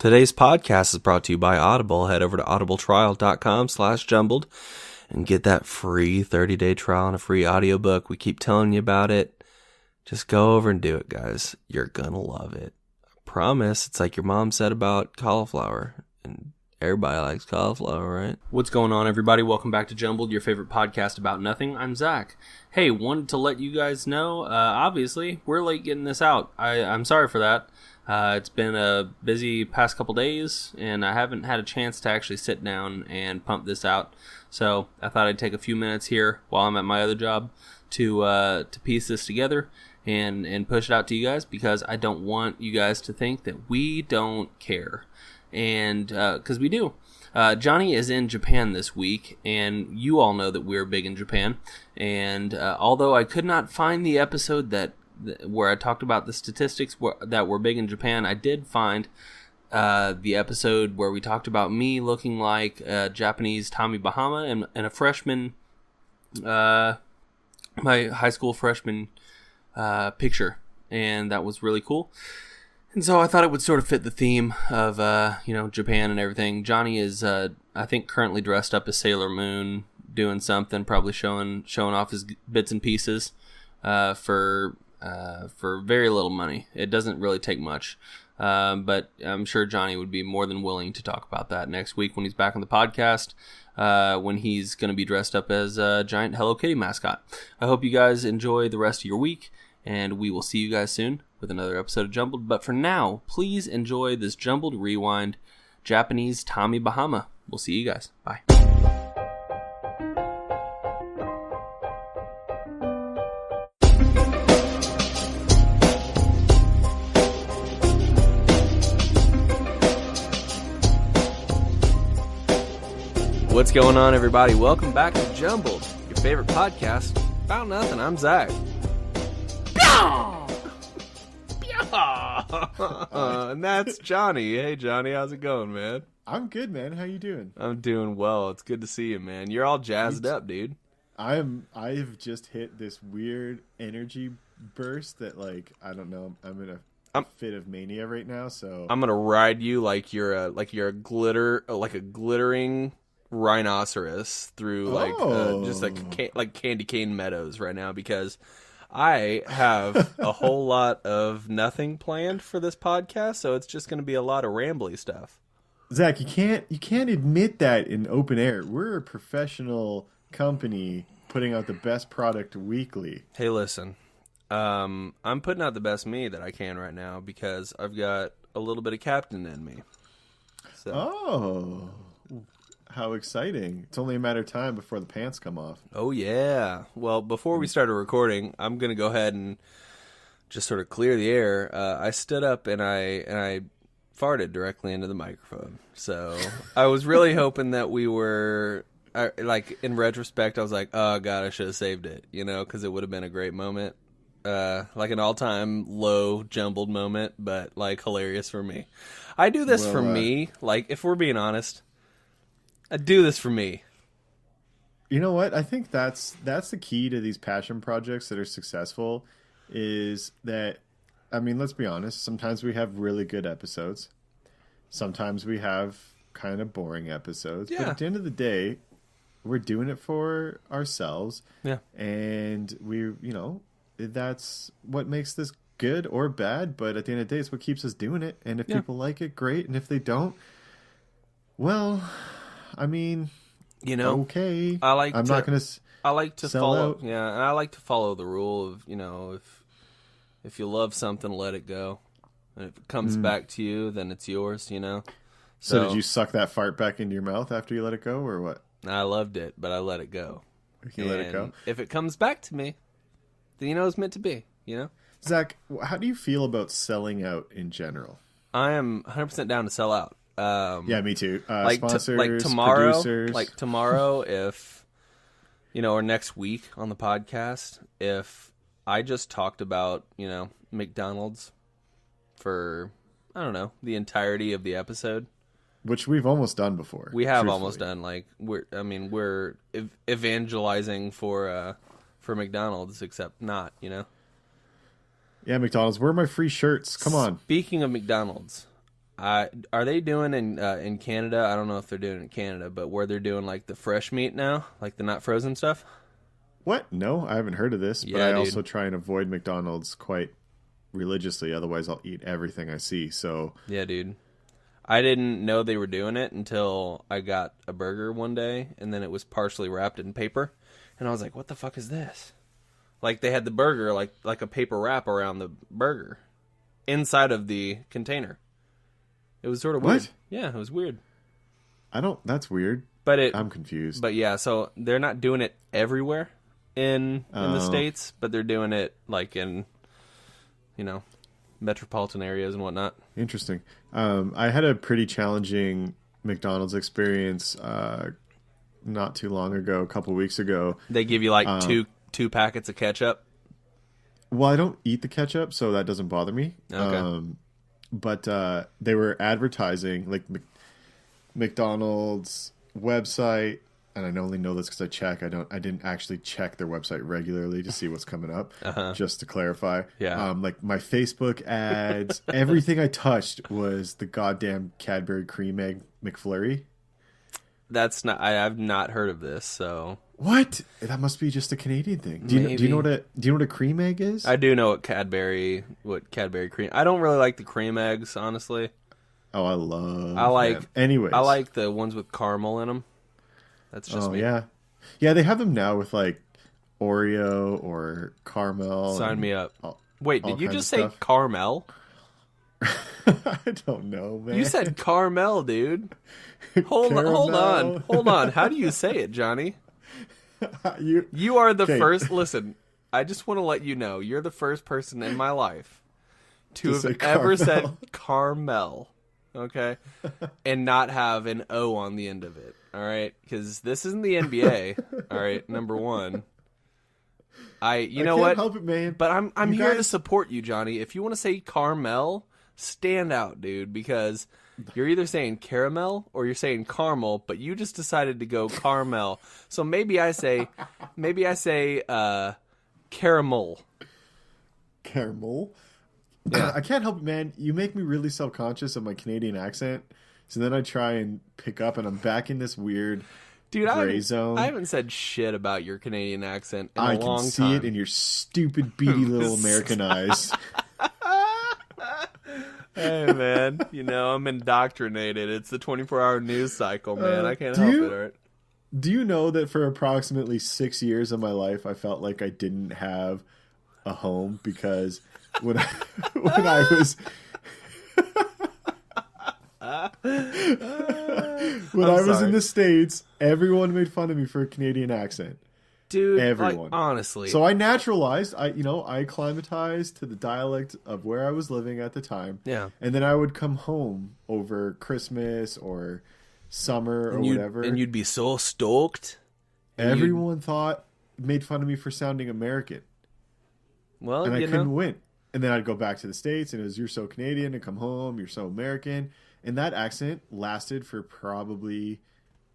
Today's podcast is brought to you by Audible. Head over to audibletrial.com/jumbled and get that free 30-day trial and a free audiobook. We keep telling you about it. Just go over and do it, guys. You're gonna love it. I promise. It's like your mom said about cauliflower. And everybody likes cauliflower, right? What's going on, everybody? Welcome back to Jumbled, your favorite podcast about nothing. I'm Zach. Hey, wanted to let you guys know, obviously, we're late getting this out. I'm sorry for that. It's been a busy past couple days, and I haven't had a chance to actually sit down and pump this out. So I thought I'd take a few minutes here while I'm at my other job to piece this together and push it out to you guys, because I don't want you guys to think that we don't care. And because we do. Jonny is in Japan this week, and you all know that we're big in Japan. And although I could not find the episode where I talked about the statistics that were big in Japan, I did find the episode where we talked about me looking like a Japanese Tommy Bahama and a freshman, my high school freshman picture, and that was really cool. And so I thought it would sort of fit the theme of Japan and everything. Jonny is I think currently dressed up as Sailor Moon, doing something, probably showing off his bits and pieces for very little money. It doesn't really take much. But I'm sure Jonny would be more than willing to talk about that next week when he's back on the podcast, when he's going to be dressed up as a giant Hello Kitty mascot. I hope you guys enjoy the rest of your week, and we will see you guys soon with another episode of Jumbled. But for now, please enjoy this Jumbled Rewind Japanese Tommy Bahama. We'll see you guys. Bye. What's going on, everybody? Welcome back to Jumbled, your favorite podcast about nothing. I'm Zach. And that's Jonny. Hey, Jonny, how's it going, man? I'm good, man. How you doing? I'm doing well. It's good to see you, man. You're all jazzed up, dude. I've just hit this weird energy burst that, like, I don't know. I'm in a fit of mania right now. So I'm gonna ride you like you're a glittering rhinoceros through just like candy cane meadows right now, because I have a whole lot of nothing planned for this podcast, so it's just going to be a lot of rambly stuff. Zach, you can't admit that in open air. We're a professional company putting out the best product weekly. Hey, listen, I'm putting out the best me that I can right now because I've got a little bit of captain in me. So. Oh. How exciting. It's only a matter of time before the pants come off. Oh, yeah. Well, before we started recording, I'm going to go ahead and just sort of clear the air. I stood up and I farted directly into the microphone. So I was really hoping that we were, in retrospect, I was like, oh, God, I should have saved it, because it would have been a great moment. Like an all-time low jumbled moment, but, hilarious for me. I do this for me. If we're being honest, I do this for me. You know what? I think that's the key to these passion projects that are successful, is that, let's be honest, sometimes we have really good episodes. Sometimes we have kind of boring episodes. Yeah. But at the end of the day, we're doing it for ourselves. Yeah. And that's what makes this good or bad. But at the end of the day, it's what keeps us doing it. And if people like it, great. And if they don't, well, okay. I like to follow. Out. Yeah, and I like to follow the rule of, if you love something, let it go, and if it comes back to you, then it's yours. So did you suck that fart back into your mouth after you let it go, or what? I loved it, but I let it go. You let it go. If it comes back to me, then it's meant to be. Zach, how do you feel about selling out in general? I am 100% down to sell out. Yeah, me too. Sponsors, tomorrow, producers. Tomorrow, if or next week on the podcast, if I just talked about McDonald's for the entirety of the episode, which we've almost done before. We have almost done. We're evangelizing for McDonald's, except not. Yeah, McDonald's. Where are my free shirts? Come on. Speaking of McDonald's, Are they doing in Canada? I don't know if they're doing it in Canada, but where they're doing like the fresh meat now, like the not frozen stuff. What? No, I haven't heard of this, but Yeah, I dude. also try and avoid McDonald's quite religiously. Otherwise, I'll eat everything I see. So Yeah, dude. I didn't know they were doing it until I got a burger one day, and then it was partially wrapped in paper, and I was like, "What the fuck is this?" Like they had the burger like a paper wrap around the burger inside of the container. It was sort of weird. What? Yeah, it was weird. That's weird. But I'm confused. But yeah, so they're not doing it everywhere in the States, but they're doing it like in, metropolitan areas and whatnot. Interesting. I had a pretty challenging McDonald's experience not too long ago, a couple weeks ago. They give you like two packets of ketchup. Well, I don't eat the ketchup, so that doesn't bother me. Okay. But they were advertising like McDonald's website, and I only know this because I didn't actually check their website regularly to see what's coming up. Just to clarify, Yeah. like my Facebook ads, everything I touched was the goddamn Cadbury Cream Egg McFlurry. That's not. I've not heard of this. So What? That must be just a Canadian thing. Do you know what a cream egg is? I do know what Cadbury cream. I don't really like the cream eggs, honestly. Oh, I like. Anyways, I like the ones with caramel in them. That's just me. Yeah, they have them now with like Oreo or caramel. Sign me up. Wait, did you just say stuff. caramel? I don't know, man. You said caramel, dude. Hold on. How do you say it, Johnny? You are the first. Listen, I just want to let you know you're the first person in my life to have ever said Carmel, okay, and not have an O on the end of it. All right, because this isn't the NBA. All right, number one. You know what? I can't help it, man. But I'm here to support you, Johnny. If you want to say Carmel, stand out, dude, because you're either saying caramel or you're saying caramel, but you just decided to go caramel. So maybe I say caramel. Caramel? Yeah. I can't help it, man. You make me really self-conscious of my Canadian accent. So then I try and pick up, and I'm back in this weird gray zone. I haven't said shit about your Canadian accent in a long time. I can see it in your stupid, beady little American eyes. Hey, man. I'm indoctrinated. It's the 24-hour news cycle, man. I can't help it, all right? Do you know that for approximately 6 years of my life, I felt like I didn't have a home because when I was... when I was in the States, everyone made fun of me for a Canadian accent. Dude, everyone. Honestly. So I naturalized. I acclimatized to the dialect of where I was living at the time. Yeah. And then I would come home over Christmas or summer or whatever. And you'd be so stoked. Everyone made fun of me for sounding American. Well, and I couldn't win. And then I'd go back to the States, and it was, you're so Canadian, and come home, you're so American. And that accent lasted for probably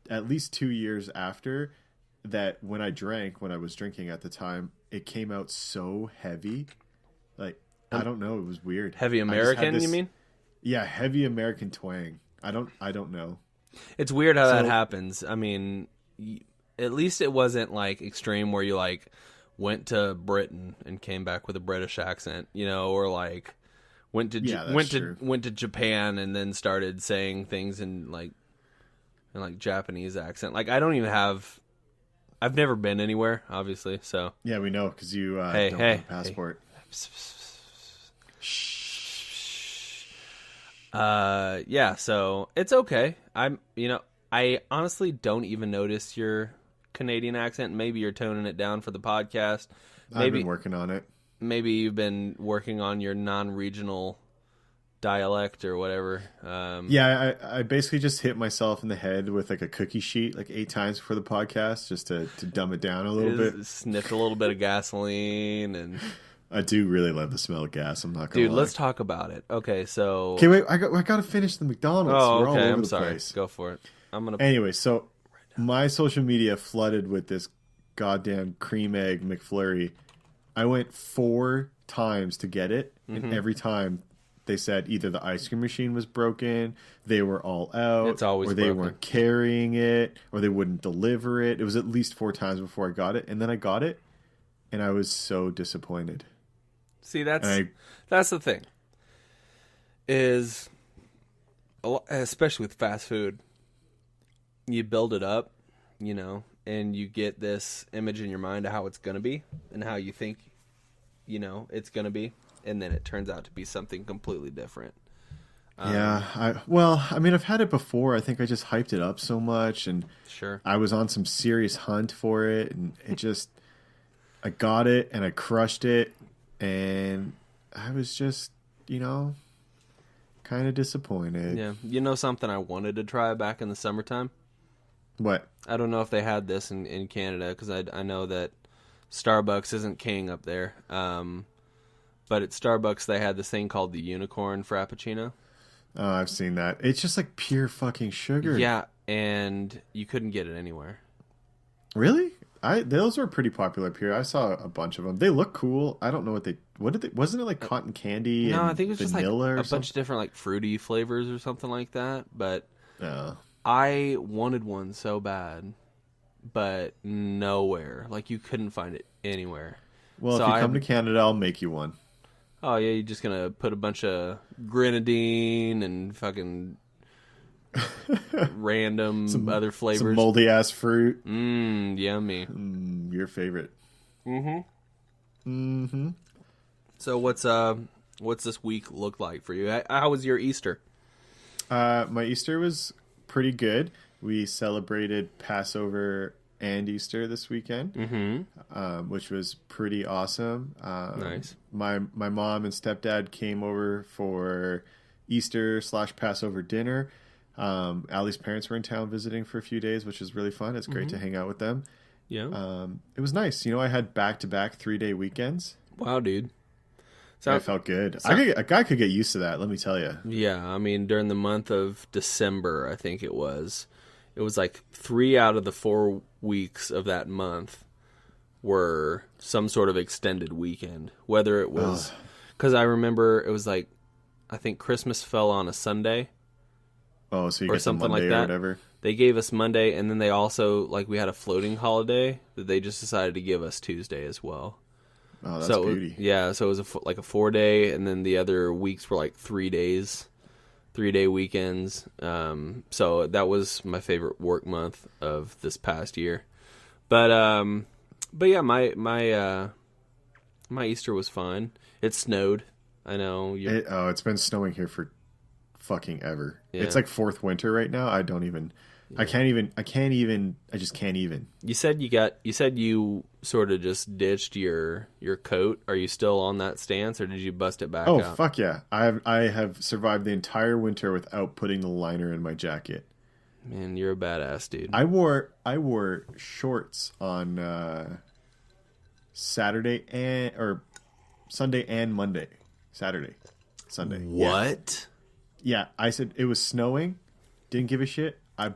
at least 2 years after that. When I was drinking at the time, it came out so heavy. Like, I don't know, it was weird. Heavy American, you mean? Yeah, heavy American twang. I don't know. It's weird how that happens. I mean, at least it wasn't like extreme where you like went to Britain and came back with a British accent, or like went to Japan and then started saying things in Japanese accent. Like I don't even have. I've never been anywhere, obviously. So yeah, we know because you don't have a passport. Yeah, so it's okay. I honestly don't even notice your Canadian accent. Maybe you're toning it down for the podcast. I've been working on it. Maybe you've been working on your non-regional dialect or whatever. Yeah, I basically just hit myself in the head with like a cookie sheet like 8 times before the podcast just to dumb it down a little bit. Sniffed a little bit of gasoline and... I do really love the smell of gas. I'm not gonna lie. Let's talk about it. Okay, so... Okay, wait. I got to finish the McDonald's. Oh, We're all okay. over I'm the sorry. place. Go for it. Anyway, so my social media flooded with this goddamn cream egg McFlurry. I went 4 times to get it, and every time they said either the ice cream machine was broken, they were all out, It's always or they broken. weren't carrying it, or they wouldn't deliver it. It was at least 4 times before I got it, and then I got it, and I was so disappointed. See, that's the thing. Is especially with fast food, you build it up, you know, and you get this image in your mind of how it's going to be and how you think, you know, it's going to be, and then it turns out to be something completely different. Yeah, I've had it before. I think I just hyped it up so much, and Sure. I was on some serious hunt for it, and I got it, and I crushed it, and I was just, you know, kind of disappointed. Yeah. You know something I wanted to try back in the summertime? What? I don't know if they had this in Canada, because I know that Starbucks isn't king up there. But at Starbucks, they had this thing called the unicorn frappuccino. Oh, I've seen that. It's just like pure fucking sugar. Yeah, and you couldn't get it anywhere. Really? Those were pretty popular up here. I saw a bunch of them. They look cool. I don't know what did they, wasn't it like cotton candy No, and I think it was just like vanilla or a something? bunch of different like fruity flavors or something like that. But No. I wanted one so bad, but nowhere. Like you couldn't find it anywhere. Well, So if you come to Canada, I'll make you one. Oh yeah, you're just gonna put a bunch of grenadine and fucking random other flavors. Some moldy ass fruit. Yummy. Your favorite. So what's this week look like for you? How was your Easter? My Easter was pretty good. We celebrated Passover and Easter this weekend, which was pretty awesome. Nice. My mom and stepdad came over for Easter / Passover dinner. Allie's parents were in town visiting for a few days, which was really fun. It's great to hang out with them. Yeah. It was nice. You know, I had back-to-back 3-day weekends. Wow, dude. I felt good. A guy could get used to that, let me tell you. Yeah, I mean, during the month of December, I think it was like 3 out of the 4 weeks of that month were some sort of extended weekend. Whether it was, because I remember it was like, I think Christmas fell on a Sunday. Oh, so you Or get something Monday like that. or whatever. They gave us Monday, and then they also, like, we had a floating holiday that they just decided to give us Tuesday as well. Oh, that's So beauty. yeah, so it was like a 4-day, and then the other weeks were like 3 days, 3-day weekends. So that was my favorite work month of this past year. But yeah, my Easter was fine. It snowed. I know. It's been snowing here for fucking ever. Yeah. It's like 4th winter right now. I just can't even. You said you sort of just ditched your coat. Are you still on that stance, or did you bust it back Oh, out? fuck yeah. I have survived the entire winter without putting the liner in my jacket. Man, you're a badass, dude. I wore shorts on Saturday or Sunday and Monday. Saturday. Sunday. What? Yeah, I said it was snowing. Didn't give a shit. I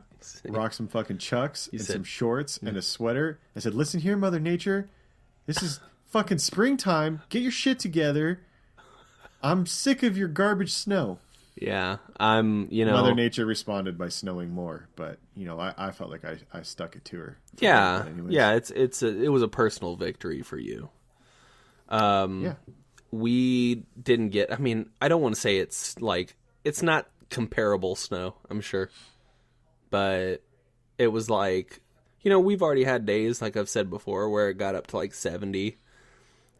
rocked some fucking Chucks and some shorts and a sweater. I said, listen here, Mother Nature. This is fucking springtime. Get your shit together. I'm sick of your garbage snow. Yeah, Mother Nature responded by snowing more, but, I felt like I stuck it to her. Yeah, it was a personal victory for you. Yeah. We didn't get, I don't want to say it's not comparable snow, I'm sure. But it was like, we've already had days, like I've said before, where it got up to like 70.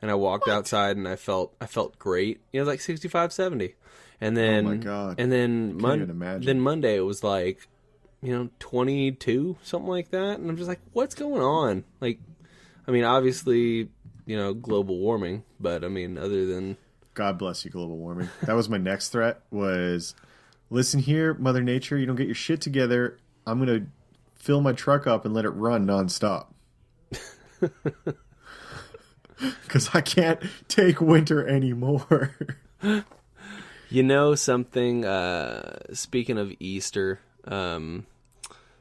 And I walked outside and I felt great. It was like 65, 70. And then, oh my God. And then, even imagine. Monday it was like, 22, something like that. And I'm just like, what's going on? Like, obviously, global warming, but other than... God bless you, global warming. That was my next threat was, listen here, Mother Nature, you don't get your shit together, I'm going to fill my truck up and let it run nonstop. Because I can't take winter anymore. Something, speaking of Easter,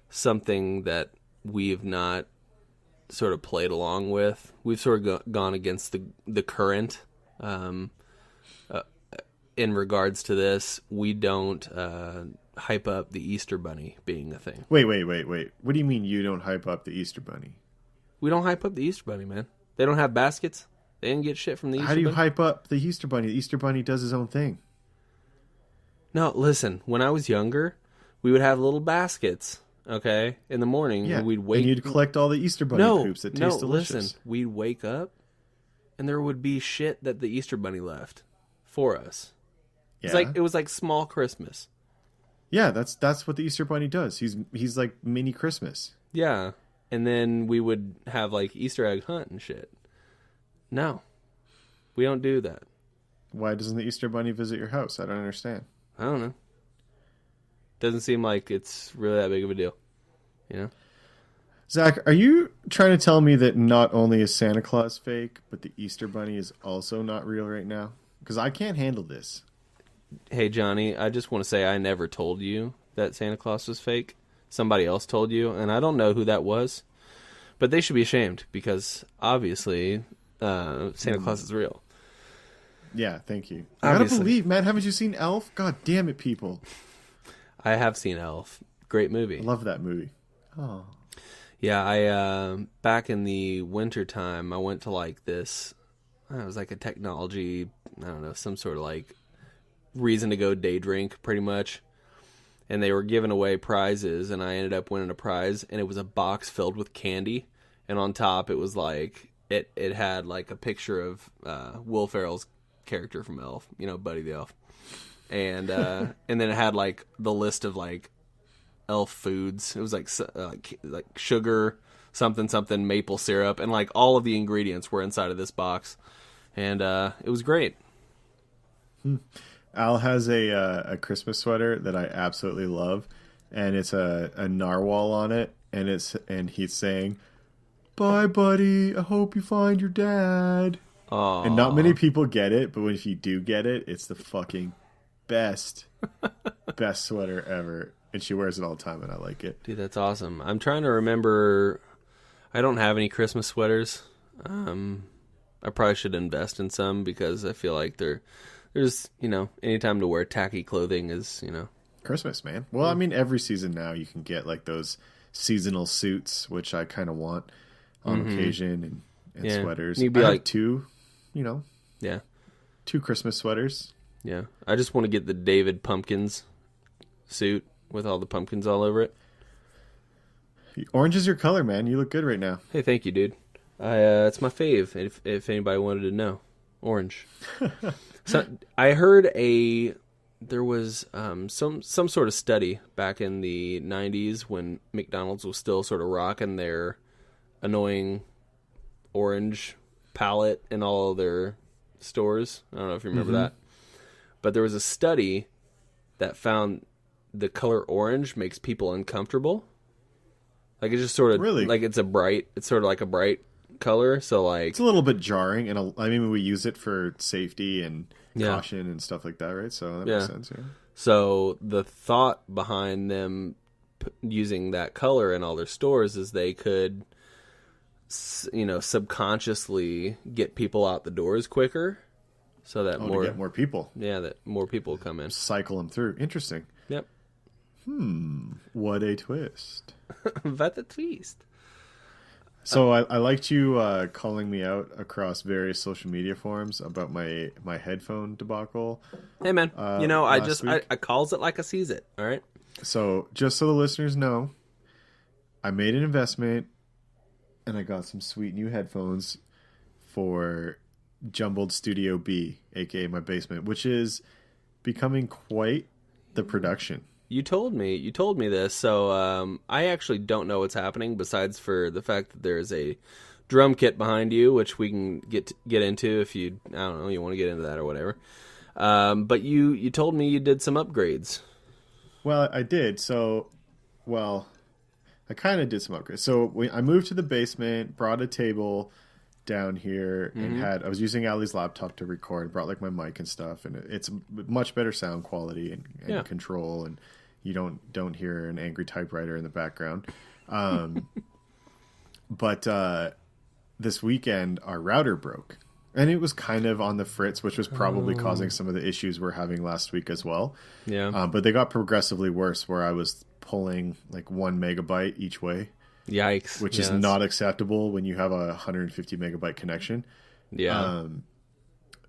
something that we've not sort of played along with, we've sort of gone against the current. in regards to this, we don't hype up the Easter Bunny being a thing. Wait. What do you mean you don't hype up the Easter Bunny? We don't hype up the Easter Bunny, man. They don't have baskets. They didn't get shit from the Easter Bunny. How do you hype up the Easter Bunny? The Easter Bunny does his own thing. No, listen. When I was younger, we would have little baskets, okay, in the morning. Yeah, and we'd wake. And you'd collect all the Easter Bunny poops that taste delicious. Listen. We'd wake up, and there would be shit that the Easter Bunny left for us. Yeah. It was like small Christmas. Yeah, that's what the Easter Bunny does. He's like mini Christmas. Yeah. And then we would have like Easter egg hunt and shit. No. We don't do that. Why doesn't the Easter Bunny visit your house? I don't understand. I don't know. Doesn't seem like it's really that big of a deal. You know? Zach, are you trying to tell me that not only is Santa Claus fake, but the Easter Bunny is also not real right now? Because I can't handle this. Hey, Johnny, I just want to say I never told you that Santa Claus was fake. Somebody else told you, and I don't know who that was. But they should be ashamed, because obviously Santa Claus is real. Yeah, thank you. I gotta believe, man. Haven't you seen Elf? God damn it, people. I have seen Elf. Great movie. I love that movie. Oh. Yeah, I back in the winter time, I went to like this. It was like a technology, I don't know, some sort of like reason to go day drink, pretty much. And they were giving away prizes, and I ended up winning a prize, and it was a box filled with candy, and on top it was like it had like a picture of Will Ferrell's character from Elf, you know, Buddy the Elf, and and then it had like the list of like Elf foods. It was like sugar, something, maple syrup, and like all of the ingredients were inside of this box, and it was great. Al has a Christmas sweater that I absolutely love, and it's a narwhal on it, and he's saying, "Bye, buddy. I hope you find your dad." Aww. And not many people get it, but if you do get it, it's the fucking best sweater ever. And she wears it all the time, and I like it. Dude, that's awesome. I'm trying to remember. I don't have any Christmas sweaters. I probably should invest in some, because I feel like there's, you know, any time to wear tacky clothing is, you know. Christmas, man. Well, I mean, every season now you can get like those seasonal suits, which I kind of want on occasion, and sweaters. You'd be I like have two, you know. Yeah. 2 Christmas sweaters. Yeah. I just want to get the David Pumpkins suit with all the pumpkins all over it. Orange is your color, man. You look good right now. Hey, thank you, dude. It's my fave, if anybody wanted to know. Orange. So I heard there was some sort of study back in the 90s when McDonald's was still sort of rocking their annoying orange palette in all of their stores. I don't know if you remember that. But there was a study that found the color orange makes people uncomfortable. Like it's just sort of really, like it's sort of like a bright color. So like it's a little bit jarring, and I mean we use it for safety and caution and stuff like that, right? So that makes sense. Yeah. So the thought behind them using that color in all their stores is they could, you know, subconsciously get people out the doors quicker, so that to get more people. Yeah, that more people come in. Cycle them through. Interesting. Yep. What a twist. What a twist. So I liked you calling me out across various social media forums about my headphone debacle. Hey man, you know, I calls it like I sees it. All right. So just so the listeners know, I made an investment, and I got some sweet new headphones for Jumbled Studio B, aka my basement, which is becoming quite the production. You told me this, so I actually don't know what's happening besides for the fact that there's a drum kit behind you, which we can get into if you, I don't know, you want to get into that or whatever. But you told me you did some upgrades. Well, I did. So, I kind of did some upgrades. So I moved to the basement, brought a table down here, and I was using Ali's laptop to record, brought like my mic and stuff, and it's much better sound quality and control, and you don't hear an angry typewriter in the background. But this weekend our router broke, And it was kind of on the fritz, which was probably causing some of the issues we're having last week as well. Yeah. But they got progressively worse, where I was pulling like 1 megabyte each way. Yikes. Which is not acceptable when you have a 150 megabyte connection. Yeah.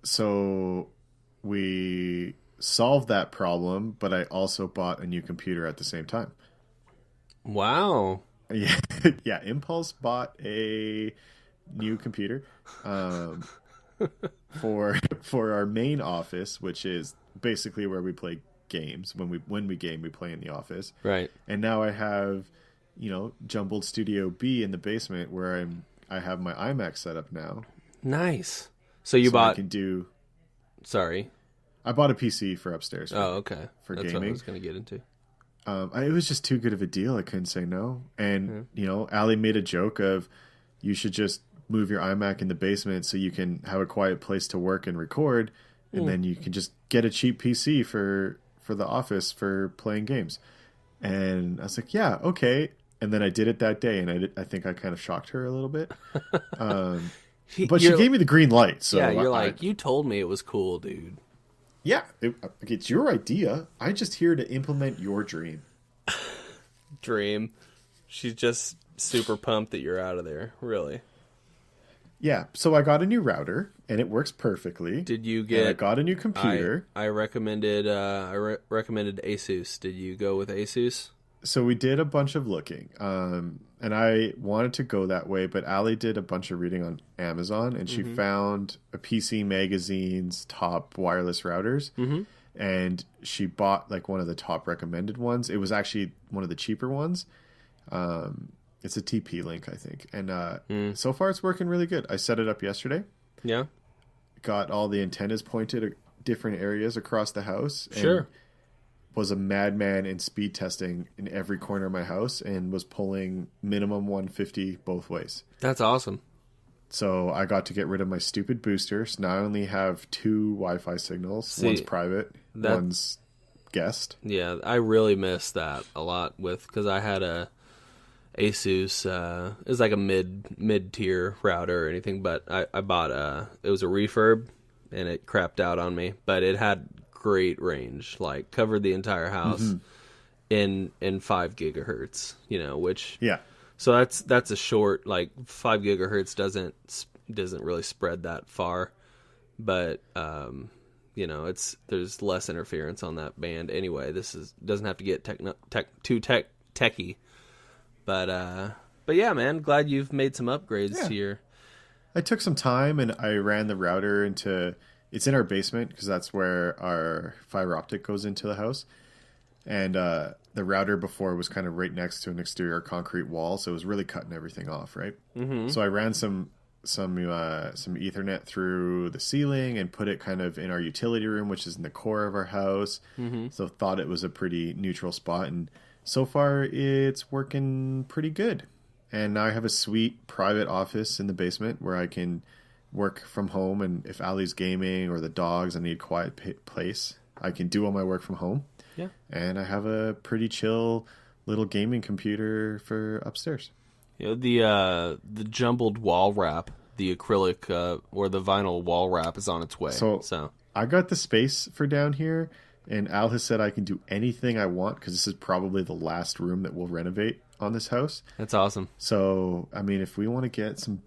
So we solved that problem, but I also bought a new computer at the same time. Wow. Yeah, yeah. Impulse bought a new computer for our main office, which is basically where we play games. When we game, we play in the office. Right. And now I have, Jumbled Studio B in the basement where I have my iMac set up now. Nice. So you bought. I can do. Sorry. I bought a PC for upstairs. Okay. For That's gaming. what I was going to get into. It was just too good of a deal. I couldn't say no. And, Allie made a joke of you should just move your iMac in the basement so you can have a quiet place to work and record. And then you can just get a cheap PC for the office for playing games. And I was like, yeah, okay. And then I did it that day. And I think I kind of shocked her a little bit. But she gave me the green light. So yeah, you're you told me it was cool, dude. Yeah, it's your idea. I'm just here to implement your dream. Dream. She's just super pumped that you're out of there. Really. Yeah, so I got a new router, and it works perfectly. Did you get? And I got a new computer. I recommended. Recommended Asus. Did you go with Asus? So we did a bunch of looking, and I wanted to go that way, but Allie did a bunch of reading on Amazon, and she found a PC Magazine's top wireless routers, and she bought like one of the top recommended ones. It was actually one of the cheaper ones. It's a TP-Link, I think, and so far it's working really good. I set it up yesterday. Yeah. Got all the antennas pointed at different areas across the house. Sure. Was a madman in speed testing in every corner of my house and was pulling minimum 150 both ways. That's awesome. So I got to get rid of my stupid boosters. Now I only have 2 Wi-Fi signals. One's private, one's guest. Yeah, I really miss that a lot because I had a Asus. It was like a mid-tier router or anything, but I bought it was a refurb and it crapped out on me, but it had great range, like covered the entire house in 5 gigahertz, which so that's a short, like 5 gigahertz doesn't really spread that far, but there's less interference on that band anyway. Doesn't have to get too techy, but yeah, man, glad you've made some upgrades to your. I took some time and I ran the router into. It's in our basement because that's where our fiber optic goes into the house. And the router before was kind of right next to an exterior concrete wall, so it was really cutting everything off, right? Mm-hmm. So I ran some Ethernet through the ceiling and put it kind of in our utility room, which is in the core of our house. Mm-hmm. So thought it was a pretty neutral spot, and so far it's working pretty good. And now I have a sweet private office in the basement where I can work from home, and if Allie's gaming or the dogs, I need a quiet place. I can do all my work from home. Yeah. And I have a pretty chill little gaming computer for upstairs. The jumbled wall wrap, the acrylic or the vinyl wall wrap is on its way. So I got the space for down here, and Al has said I can do anything I want because this is probably the last room that we'll renovate on this house. That's awesome. So, I mean, if we want to get some,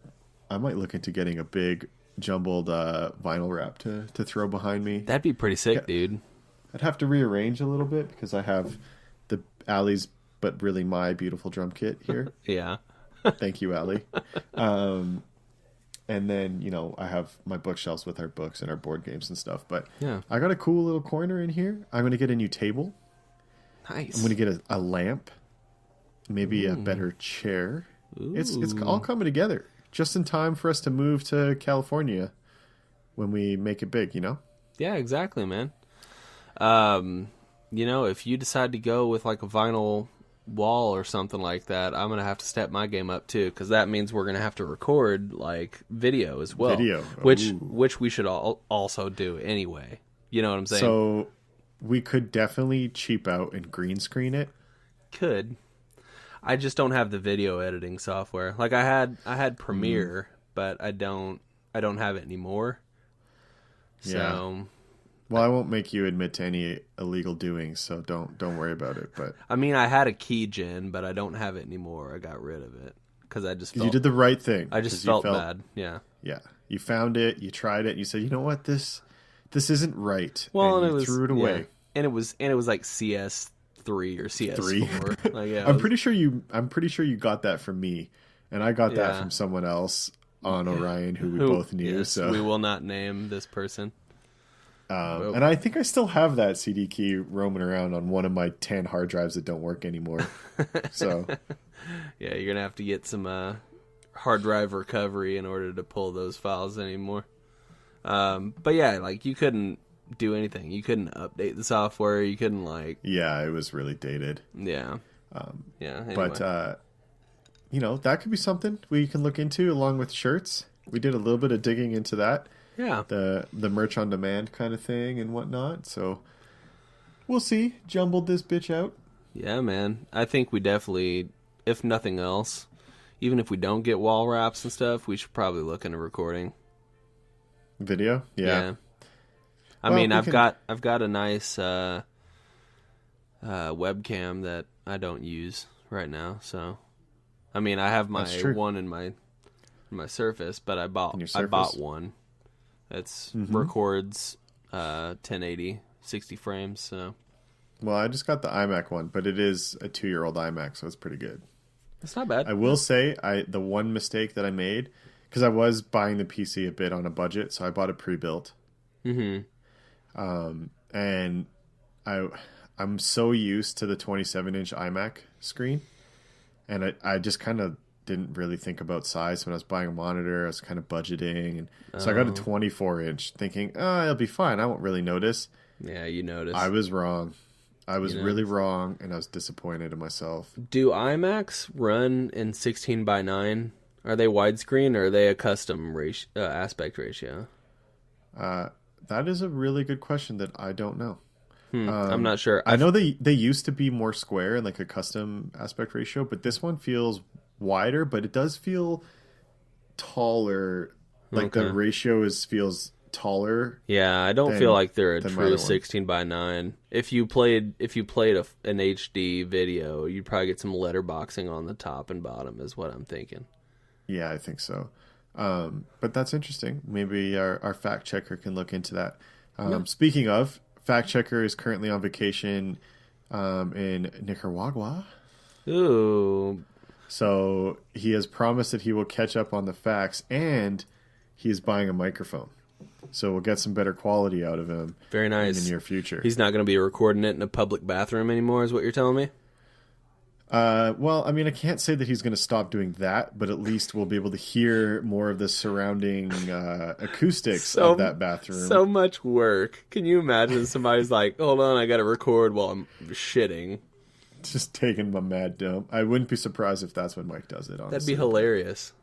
I might look into getting a big jumbled vinyl wrap to throw behind me. That'd be pretty sick, dude. I'd have to rearrange a little bit because I have the Allie's, but really my beautiful drum kit here. Yeah. Thank you, Allie. And then, I have my bookshelves with our books and our board games and stuff. But yeah, I got a cool little corner in here. I'm going to get a new table. Nice. I'm going to get a lamp, maybe a better chair. Ooh. It's all coming together just in time for us to move to California when we make it big, Yeah, exactly, man. If you decide to go with like a vinyl wall or something like that, I'm gonna have to step my game up too, because that means we're gonna have to record like video as well. Which we should also do anyway. You know what I'm saying? So we could definitely cheap out and green screen it. Could. I just don't have the video editing software. Like I had Premiere, but I don't I don't have it anymore. So, Yeah. Well, I won't make you admit to any illegal doings, so don't worry about it. But I mean, I had a key gen, but I don't have it anymore. I got rid of it because I just felt, you did the right thing. I just felt bad. Yeah. Yeah. You found it. You tried it. You said, you know what, this isn't right. Well, and it you was threw it away. yeah. and it was like CS3 or CS4. Like, yeah, I'm pretty sure you got that from me, and I got that Yeah. from someone else on Orion who we both knew. Yes, So we will not name this person. and I think I still have that CD key roaming around on one of my 10 hard drives that don't work anymore. So Yeah, you're gonna have to get some hard drive recovery in order to pull those files anymore. But yeah, like you couldn't do anything. You couldn't update the software. You couldn't yeah, it was really dated. yeah. Yeah. Anyway. But that could be something we can look into along with shirts. We did a little bit of digging into that. yeah. The merch on demand kind of thing and whatnot. So we'll see. Jumbled this bitch out. Yeah, man. I think we definitely, if nothing else, even if we don't get wall wraps and stuff, we should probably look into recording. Video? Yeah. I Well, mean, we I've can- got a nice webcam that I don't use right now. So, I mean, I have my That's true. one in my Surface, but I bought In your I bought Surface? one. It's Mm-hmm. records 1080, 60 frames. So Well, I just got the iMac one, but it is a 2-year-old iMac, so it's pretty good. it's not bad. I will say the one mistake that I made, because I was buying the PC a bit on a budget, so I bought it pre-built. Mm-hmm. And I'm so used to the 27-inch iMac screen, and I just kind of didn't really think about size when I was buying a monitor. I was kind of budgeting, and so I got a 24-inch, thinking, it'll be fine. I won't really notice. Yeah, you noticed. I was wrong. I was You really wrong, and I was disappointed in myself. Do iMacs run in 16:9? Are they widescreen or are they a custom aspect ratio? That is a really good question that I don't know. I'm not sure. I know they used to be more square and like a custom aspect ratio, but this one feels wider, but it does feel taller. Like the ratio feels taller. Yeah, I don't than- feel like they're a than my true other one. 16:9. If you played an HD video, you'd probably get some letterboxing on the top and bottom, is what I'm thinking. Yeah, I think so. But that's interesting. Maybe our fact checker can look into that. Speaking of, fact checker is currently on vacation in Nicaragua. Ooh, So he has promised that he will catch up on the facts, and he is buying a microphone. So we'll get some better quality out of him very in nice. the near future. He's not going to be recording it in a public bathroom anymore, is what you're telling me? Well, I mean, I can't say that he's going to stop doing that, but at least we'll be able to hear more of the surrounding acoustics of that bathroom. So much work. Can you imagine somebody's like, hold on, I got to record while I'm shitting? Just taking my mad dump. I wouldn't be surprised if that's when Mike does it, honestly. That'd be hilarious.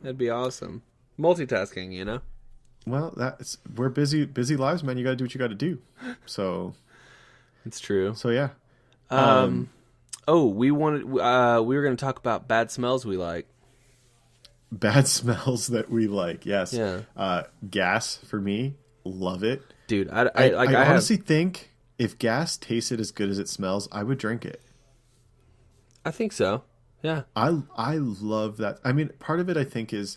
That'd be awesome. Multitasking, you know? Well, we're busy lives, man. You got to do what you got to do. So It's true. yeah. We were going to talk about bad smells we like. Bad smells that we like. Yes. Yeah. Gas for me. Love it. Dude, I I honestly think if gas tasted as good as it smells, I would drink it. I think so. Yeah. I love that. I mean, part of it I think is,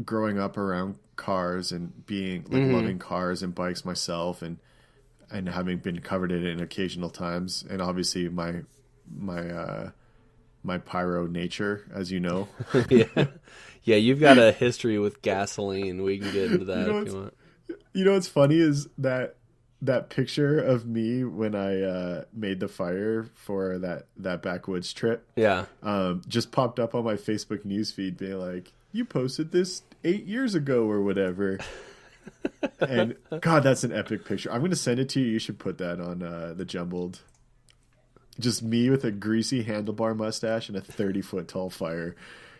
growing up around cars and being like loving cars and bikes myself, and having been covered in it in occasional times, and obviously my pyro nature, as you know. Yeah, you've got a history with gasoline. We can get into that if you want. You know what's funny is that picture of me when I made the fire for that backwoods trip. Yeah. Just popped up on my Facebook newsfeed being like, you posted this 8 years ago or whatever. And God, that's an epic picture. I'm going to send it to you. You should put that on the Jumbled. Just me with a greasy handlebar mustache and a 30-foot tall fire.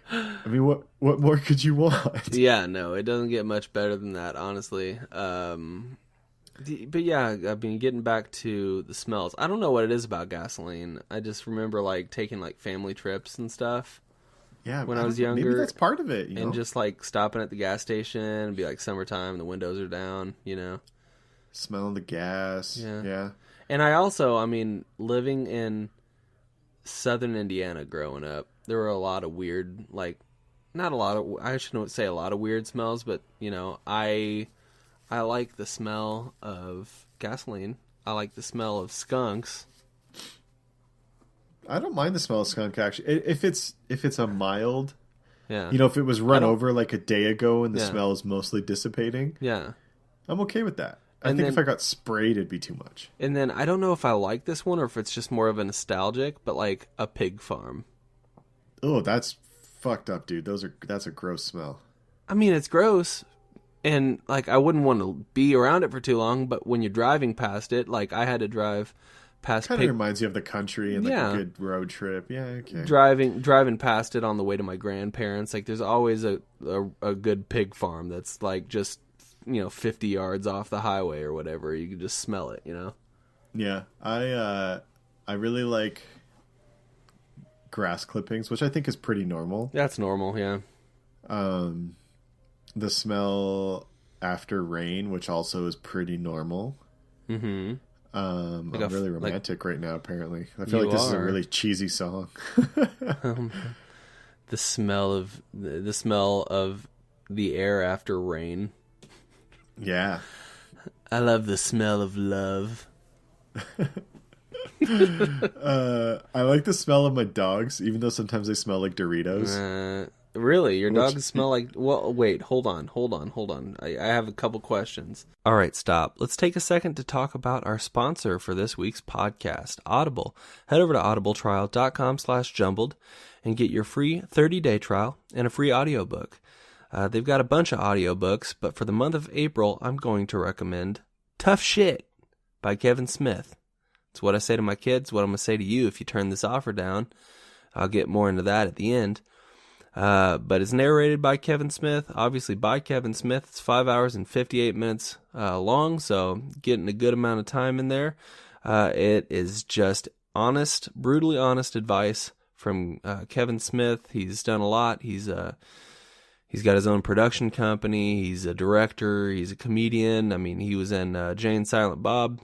I mean, what more could you want? Yeah, no, it doesn't get much better than that, honestly. But yeah, I mean, getting back to the smells, I don't know what it is about gasoline. I just remember like taking like family trips and stuff, Yeah, when I was maybe younger. that's part of it, you know? And just like stopping at the gas station and be like summertime, the windows are down, Smelling the gas. Yeah. And I mean, living in southern Indiana growing up, there were a lot of weird, like, not a lot of, I shouldn't say a lot of weird smells, but, I like the smell of gasoline. I like the smell of skunks. I don't mind the smell of skunk, actually. If it's a mild, Yeah. if it was run over like a day ago and the Yeah. smell is mostly dissipating, Yeah. I'm okay with that. I And think then- if I got sprayed, it'd be too much. And then I don't know if I like this one or if it's just more of a nostalgic, but like a pig farm. Oh, that's fucked up, dude. That's a gross smell. I mean, it's gross, and like I wouldn't want to be around it for too long. But when you're driving past it, like I had to drive past Kind of reminds you of the country and like Yeah. a good road trip. Yeah, okay. driving past it on the way to my grandparents. Like there's always a good pig farm that's like just 50 yards off the highway or whatever. You can just smell it. Yeah, I really like grass clippings, which I think is pretty normal. That's normal. Yeah. The smell after rain, which also is pretty normal. Mm-hmm. I'm Like really romantic right now, apparently. I feel You like this is a are. really cheesy song. The smell of the air after rain. Yeah. I love the smell of love. I like the smell of my dogs, even though sometimes they smell like Doritos. Really? Your dogs smell like... Well, wait, hold on. I have a couple questions. All right, stop. Let's take a second to talk about our sponsor for this week's podcast, Audible. Head over to audibletrial.com/jumbled and get your free 30-day trial and a free audiobook. They've got a bunch of audiobooks, but for the month of April, I'm going to recommend Tough Shit by Kevin Smith. It's what I say to my kids, what I'm going to say to you if you turn this offer down. I'll get more into that at the end. But it's narrated by Kevin Smith, obviously by Kevin Smith. It's 5 hours and 58 minutes long, so getting a good amount of time in there. It is just honest, brutally honest advice from Kevin Smith. He's done a lot. He's got his own production company. He's a director. He's a comedian. I mean, he was in Jay and Silent Bob.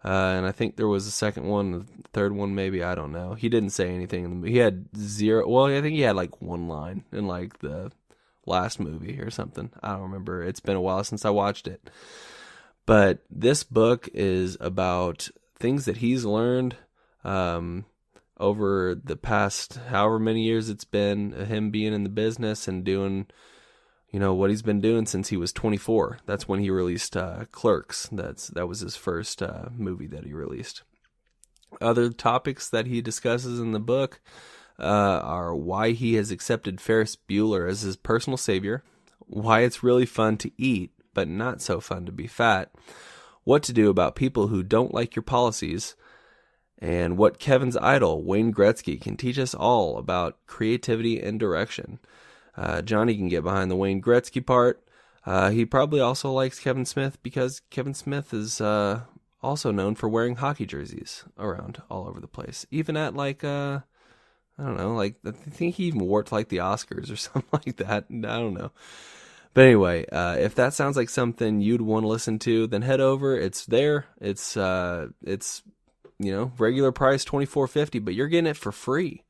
And I think there was a second one, a third one maybe, I don't know. He didn't say anything in the movie. He had zero, well, I think he had like one line in like the last movie or something. I don't remember. It's been a while since I watched it. But this book is about things that he's learned over the past however many years it's been, him being in the business and doing what he's been doing since he was 24. That's when he released Clerks. That was his first movie that he released. Other topics that he discusses in the book are why he has accepted Ferris Bueller as his personal savior, why it's really fun to eat, but not so fun to be fat, what to do about people who don't like your policies, and what Kevin's idol, Wayne Gretzky, can teach us all about creativity and direction. Jonny can get behind the Wayne Gretzky part. He probably also likes Kevin Smith because Kevin Smith is also known for wearing hockey jerseys around all over the place. Even at like, I don't know, like I think he even wore it to like the Oscars or something like that. I don't know. But anyway, if that sounds like something you'd want to listen to, then head over. It's there. It's regular price $24.50, but you're getting it for free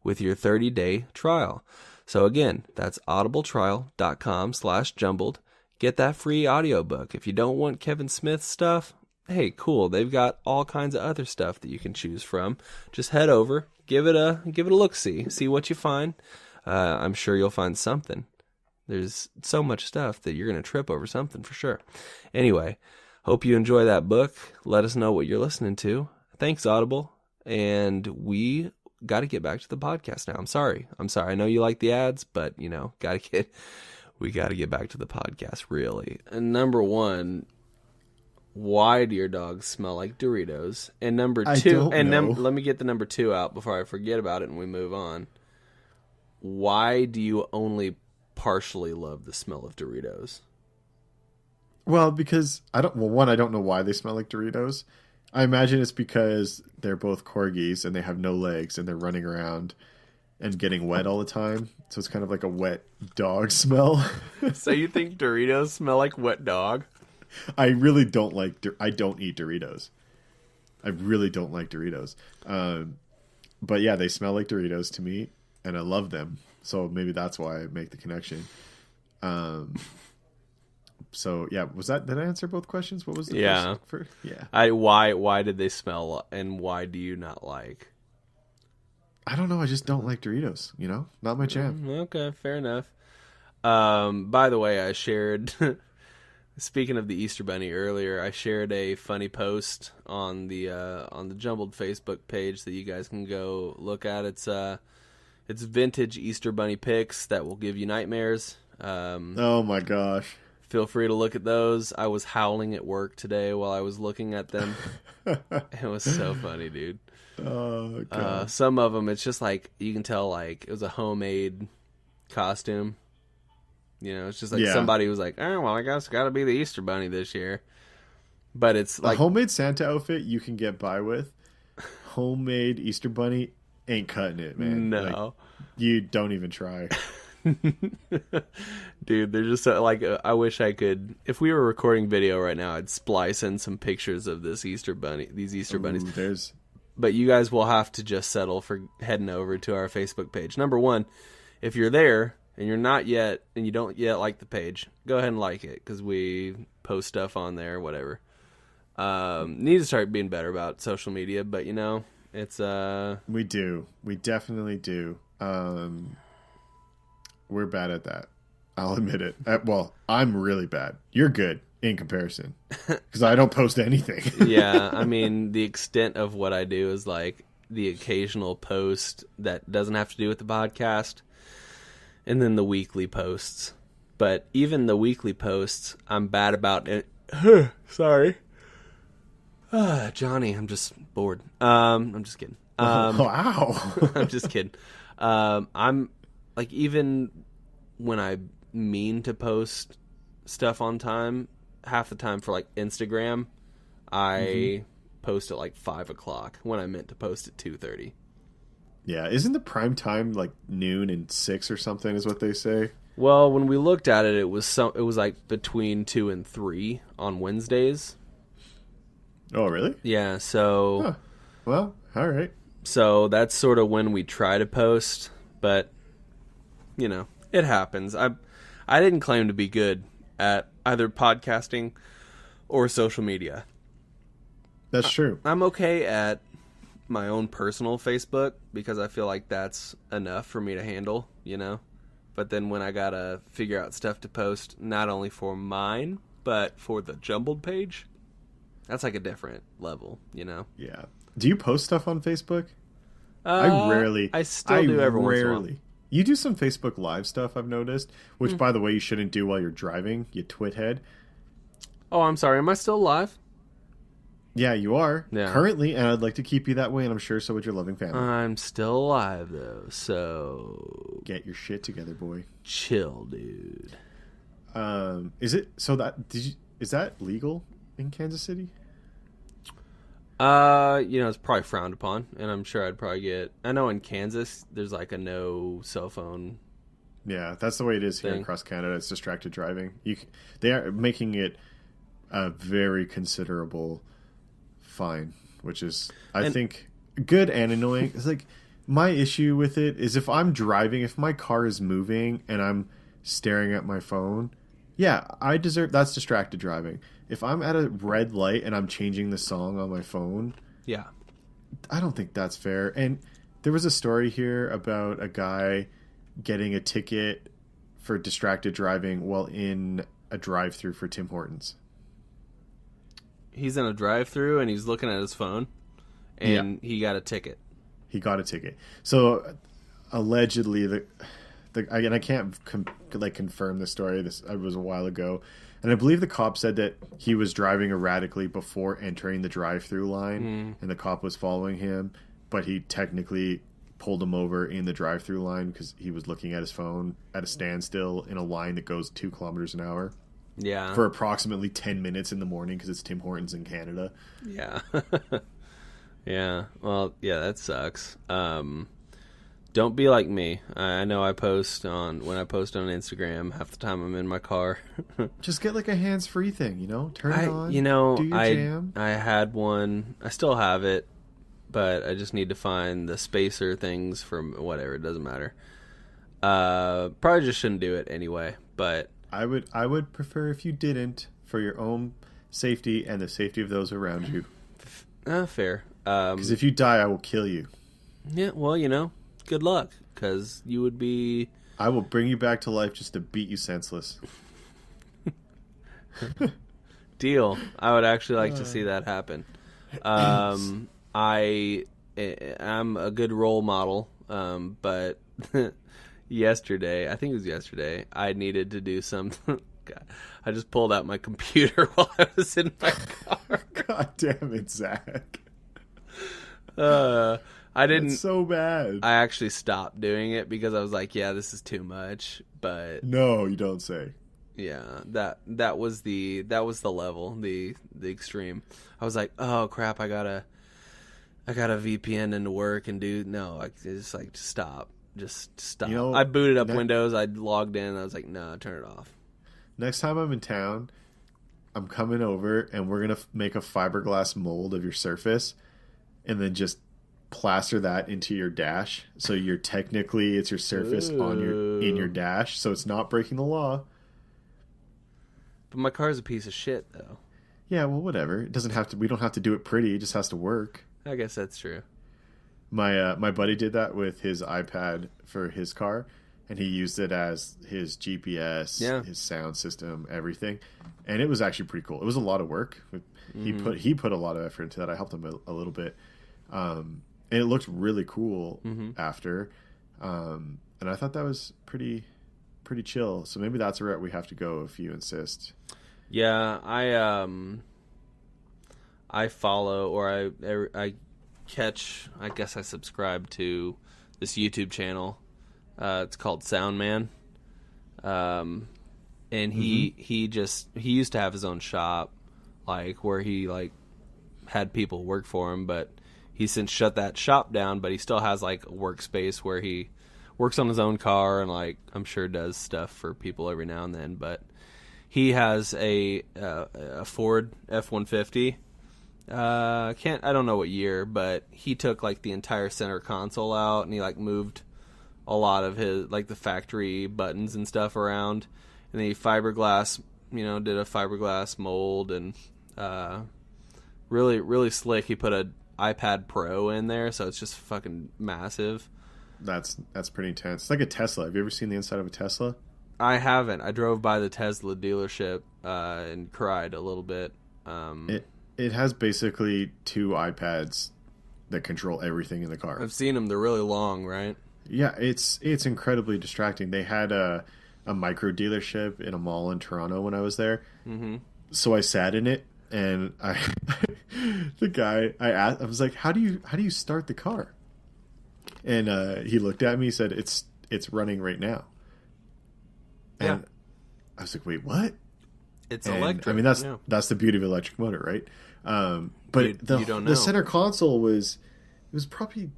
with your 30-day trial. So again, that's audibletrial.com/jumbled. Get that free audiobook. If you don't want Kevin Smith stuff, hey, cool. They've got all kinds of other stuff that you can choose from. Just head over, give it a look-see, see what you find. I'm sure you'll find something. There's so much stuff that you're going to trip over something for sure. Anyway, hope you enjoy that book. Let us know what you're listening to. Thanks, Audible. And we got to get back to the podcast now. I'm sorry. I know you like the ads, but we got to get back to the podcast, really. And number one, why do your dogs smell like Doritos? And number two, let me get the number two out before I forget about it and we move on. Why do you only partially love the smell of Doritos? Well, because I don't know why they smell like Doritos. I imagine it's because they're both corgis and they have no legs and they're running around and getting wet all the time. So it's kind of like a wet dog smell. So you think Doritos smell like wet dog? I really don't like. I don't eat Doritos. I really don't like Doritos. But yeah, they smell like Doritos to me, and I love them. So maybe that's why I make the connection. So yeah, did I answer both questions? What was the first? Yeah. Why did they smell, and why do you not like? I don't know. I just don't like Doritos. Not my jam. Okay, fair enough. By the way, I shared. Speaking of the Easter Bunny earlier, I shared a funny post on the Jumbled Facebook page that you guys can go look at. It's vintage Easter Bunny pics that will give you nightmares. Oh my gosh. Feel free to look at those. I was howling at work today while I was looking at them. It was so funny, dude. Oh god. Some of them, it's just like, you can tell like it was a homemade costume. It's just like somebody was like, oh, well, I guess it's got to be the Easter Bunny this year. But it's like... A homemade Santa outfit you can get by with. Homemade Easter Bunny ain't cutting it, man. No. Like, you don't even try. Dude, they're just like, I wish I could... If we were recording video right now, I'd splice in some pictures of these Easter bunnies. But you guys will have to just settle for heading over to our Facebook page. Number one, if you're there... and you're not yet, and you don't yet like the page, go ahead and like it, because we post stuff on there, whatever. Need to start being better about social media, but, it's... We do. We definitely do. We're bad at that. I'll admit it. Well, I'm really bad. You're good, in comparison, because I don't post anything. Yeah, I mean, the extent of what I do is, like, the occasional post that doesn't have to do with the podcast, and then the weekly posts. But even the weekly posts, I'm bad about it. Sorry. Jonny, I'm just bored. I'm just kidding. Wow. I'm just kidding. I'm, like, even when I mean to post stuff on time, half the time for, like, Instagram, I post at, like, 5 o'clock when I meant to post at 2:30. Yeah, isn't the prime time like noon and 6 or something is what they say? Well, when we looked at it, it was like between 2 and 3 on Wednesdays. Oh, really? Yeah, so... Huh. Well, all right. So that's sort of when we try to post, but, it happens. I didn't claim to be good at either podcasting or social media. That's true. I'm okay at my own personal Facebook because I feel like that's enough for me to handle, But then when I gotta figure out stuff to post, not only for mine, but for the Jumbled page, that's like a different level, Yeah. Do you post stuff on Facebook? I still do every once in a while. You do some Facebook Live stuff, I've noticed, which, by the way, you shouldn't do while you're driving, you twit head. Oh, I'm sorry. Am I still alive? Yeah, you are. Yeah. Currently, and I'd like to keep you that way, and I'm sure so would your loving family. I'm still alive, though, so... Get your shit together, boy. Chill, dude. Is that legal in Kansas City? It's probably frowned upon, and I'm sure I'd probably get... I know in Kansas, there's like a no cell phone. Yeah, that's the way it is here across Canada. It's distracted driving. They are making it a very considerable fine, which is, I think, good and annoying. It's like, my issue with it is if I'm driving, if my car is moving and I'm staring at my phone, yeah, that's distracted driving. If I'm at a red light and I'm changing the song on my phone, yeah, I don't think that's fair. And there was a story here about a guy getting a ticket for distracted driving while in a drive-thru for Tim Hortons. He's in a drive-thru and he's looking at his phone, and he got a ticket. He got a ticket. So allegedly, and I can't confirm the story. This was a while ago, and I believe the cop said that he was driving erratically before entering the drive-thru line, and the cop was following him, but he technically pulled him over in the drive-thru line because he was looking at his phone at a standstill in a line that goes 2 kilometers an hour. Yeah. For approximately 10 minutes in the morning because it's Tim Hortons in Canada. Yeah. Yeah. Well, yeah, that sucks. Don't Don't be like me. I know when I post on Instagram, half the time I'm in my car. Just get like a hands-free thing, turn it on, do your jam. I had one. I still have it, but I just need to find the spacer things from whatever. It doesn't matter. Probably just shouldn't do it anyway, but I would prefer if you didn't, for your own safety and the safety of those around you. Fair. Because if you die, I will kill you. Yeah, well, good luck, because you would be... I will bring you back to life just to beat you senseless. Deal. I would actually like to see that happen. I'm a good role model, but yesterday, I think it was yesterday, I needed to do something. I just pulled out my computer while I was in my car. God damn it, Zach. I didn't. That's so bad. I actually stopped doing it because I was like, yeah, this is too much. But no, you don't say. Yeah, that was the level, the extreme. I was like, oh crap, I gotta VPN into work and just stop. Just stop. I booted up Windows, I logged in, and I was like, no, turn it off. Next time I'm in town, I'm coming over and we're gonna make a fiberglass mold of your surface, and then just plaster that into your dash. So it's your surface in your dash, so it's not breaking the law. But my car's a piece of shit, though. Yeah, well, whatever. It doesn't have to. We don't have to do it pretty. It just has to work. I guess that's true. My buddy did that with his iPad for his car, and he used it as his GPS, his sound system, everything, and it was actually pretty cool. It was a lot of work. He put a lot of effort into that. I helped him a little bit, and it looked really cool after, and I thought that was pretty chill. So maybe that's a route we have to go if you insist. Yeah, I follow, or I catch, I guess I subscribe to this YouTube channel. It's called Soundman. And he used to have his own shop, where he had people work for him, but he's since shut that shop down, but he still has a workspace where he works on his own car and I'm sure does stuff for people every now and then. But he has a Ford F-150. I don't know what year, but he took the entire center console out, and he moved a lot of his the factory buttons and stuff around, and then he fiberglass, did a fiberglass mold, and really, really slick. He put a iPad Pro in there, so it's just fucking massive. That's pretty intense. It's like a Tesla. Have you ever seen the inside of a Tesla? I haven't. I drove by the Tesla dealership and cried a little bit. It has basically two iPads that control everything in the car. I've seen them. They're really long, right? Yeah, it's incredibly distracting. They had a micro dealership in a mall in Toronto when I was there. Mm-hmm. So I sat in it, and the guy I asked, I was like, "How do you start the car?" And he looked at me. He said, "It's running right now." And I was like, "Wait, what?" It's electric. I mean, that's the beauty of electric motor, right? But you don't know. The center console was probably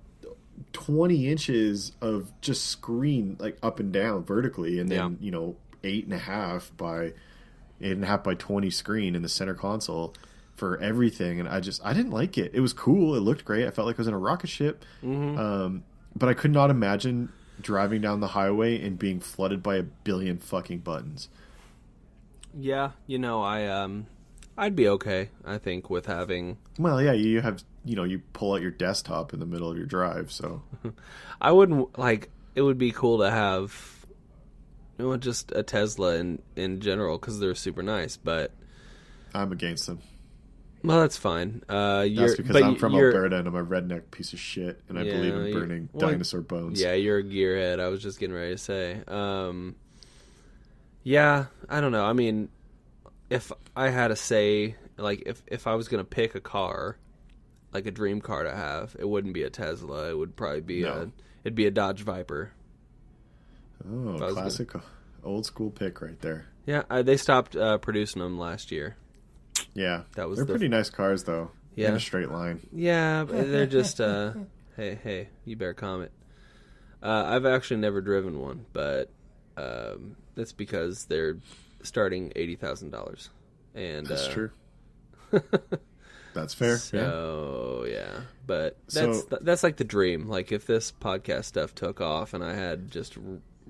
20 inches of just screen up and down vertically, and then 8.5 by 20 screen in the center console for everything. And I didn't like it. It was cool. It looked great. I felt like I was in a rocket ship. Mm-hmm. But I could not imagine driving down the highway and being flooded by a billion fucking buttons. Yeah, I'd be okay, I think, with having... Well, yeah, you have, you pull out your desktop in the middle of your drive, so... I wouldn't, it would be cool to have, just a Tesla in general, because they're super nice, but... I'm against them. Well, that's fine. That's because I'm from Alberta, and I'm a redneck piece of shit, and I believe in burning dinosaur bones. Yeah, you're a gearhead, I was just getting ready to say. Yeah, I don't know. I mean, if I had to say, if I was going to pick a car, a dream car to have, it wouldn't be a Tesla. It would probably be it'd be a Dodge Viper. Oh, classic old school pick right there. Yeah, they stopped producing them last year. Yeah, they're pretty nice cars, though. Yeah. In a straight line. Yeah, but they're just, hey, you better comment. I've actually never driven one, but that's because they're starting $80,000, and that's true. That's fair. So yeah, but that's like the dream. Like if this podcast stuff took off and I had just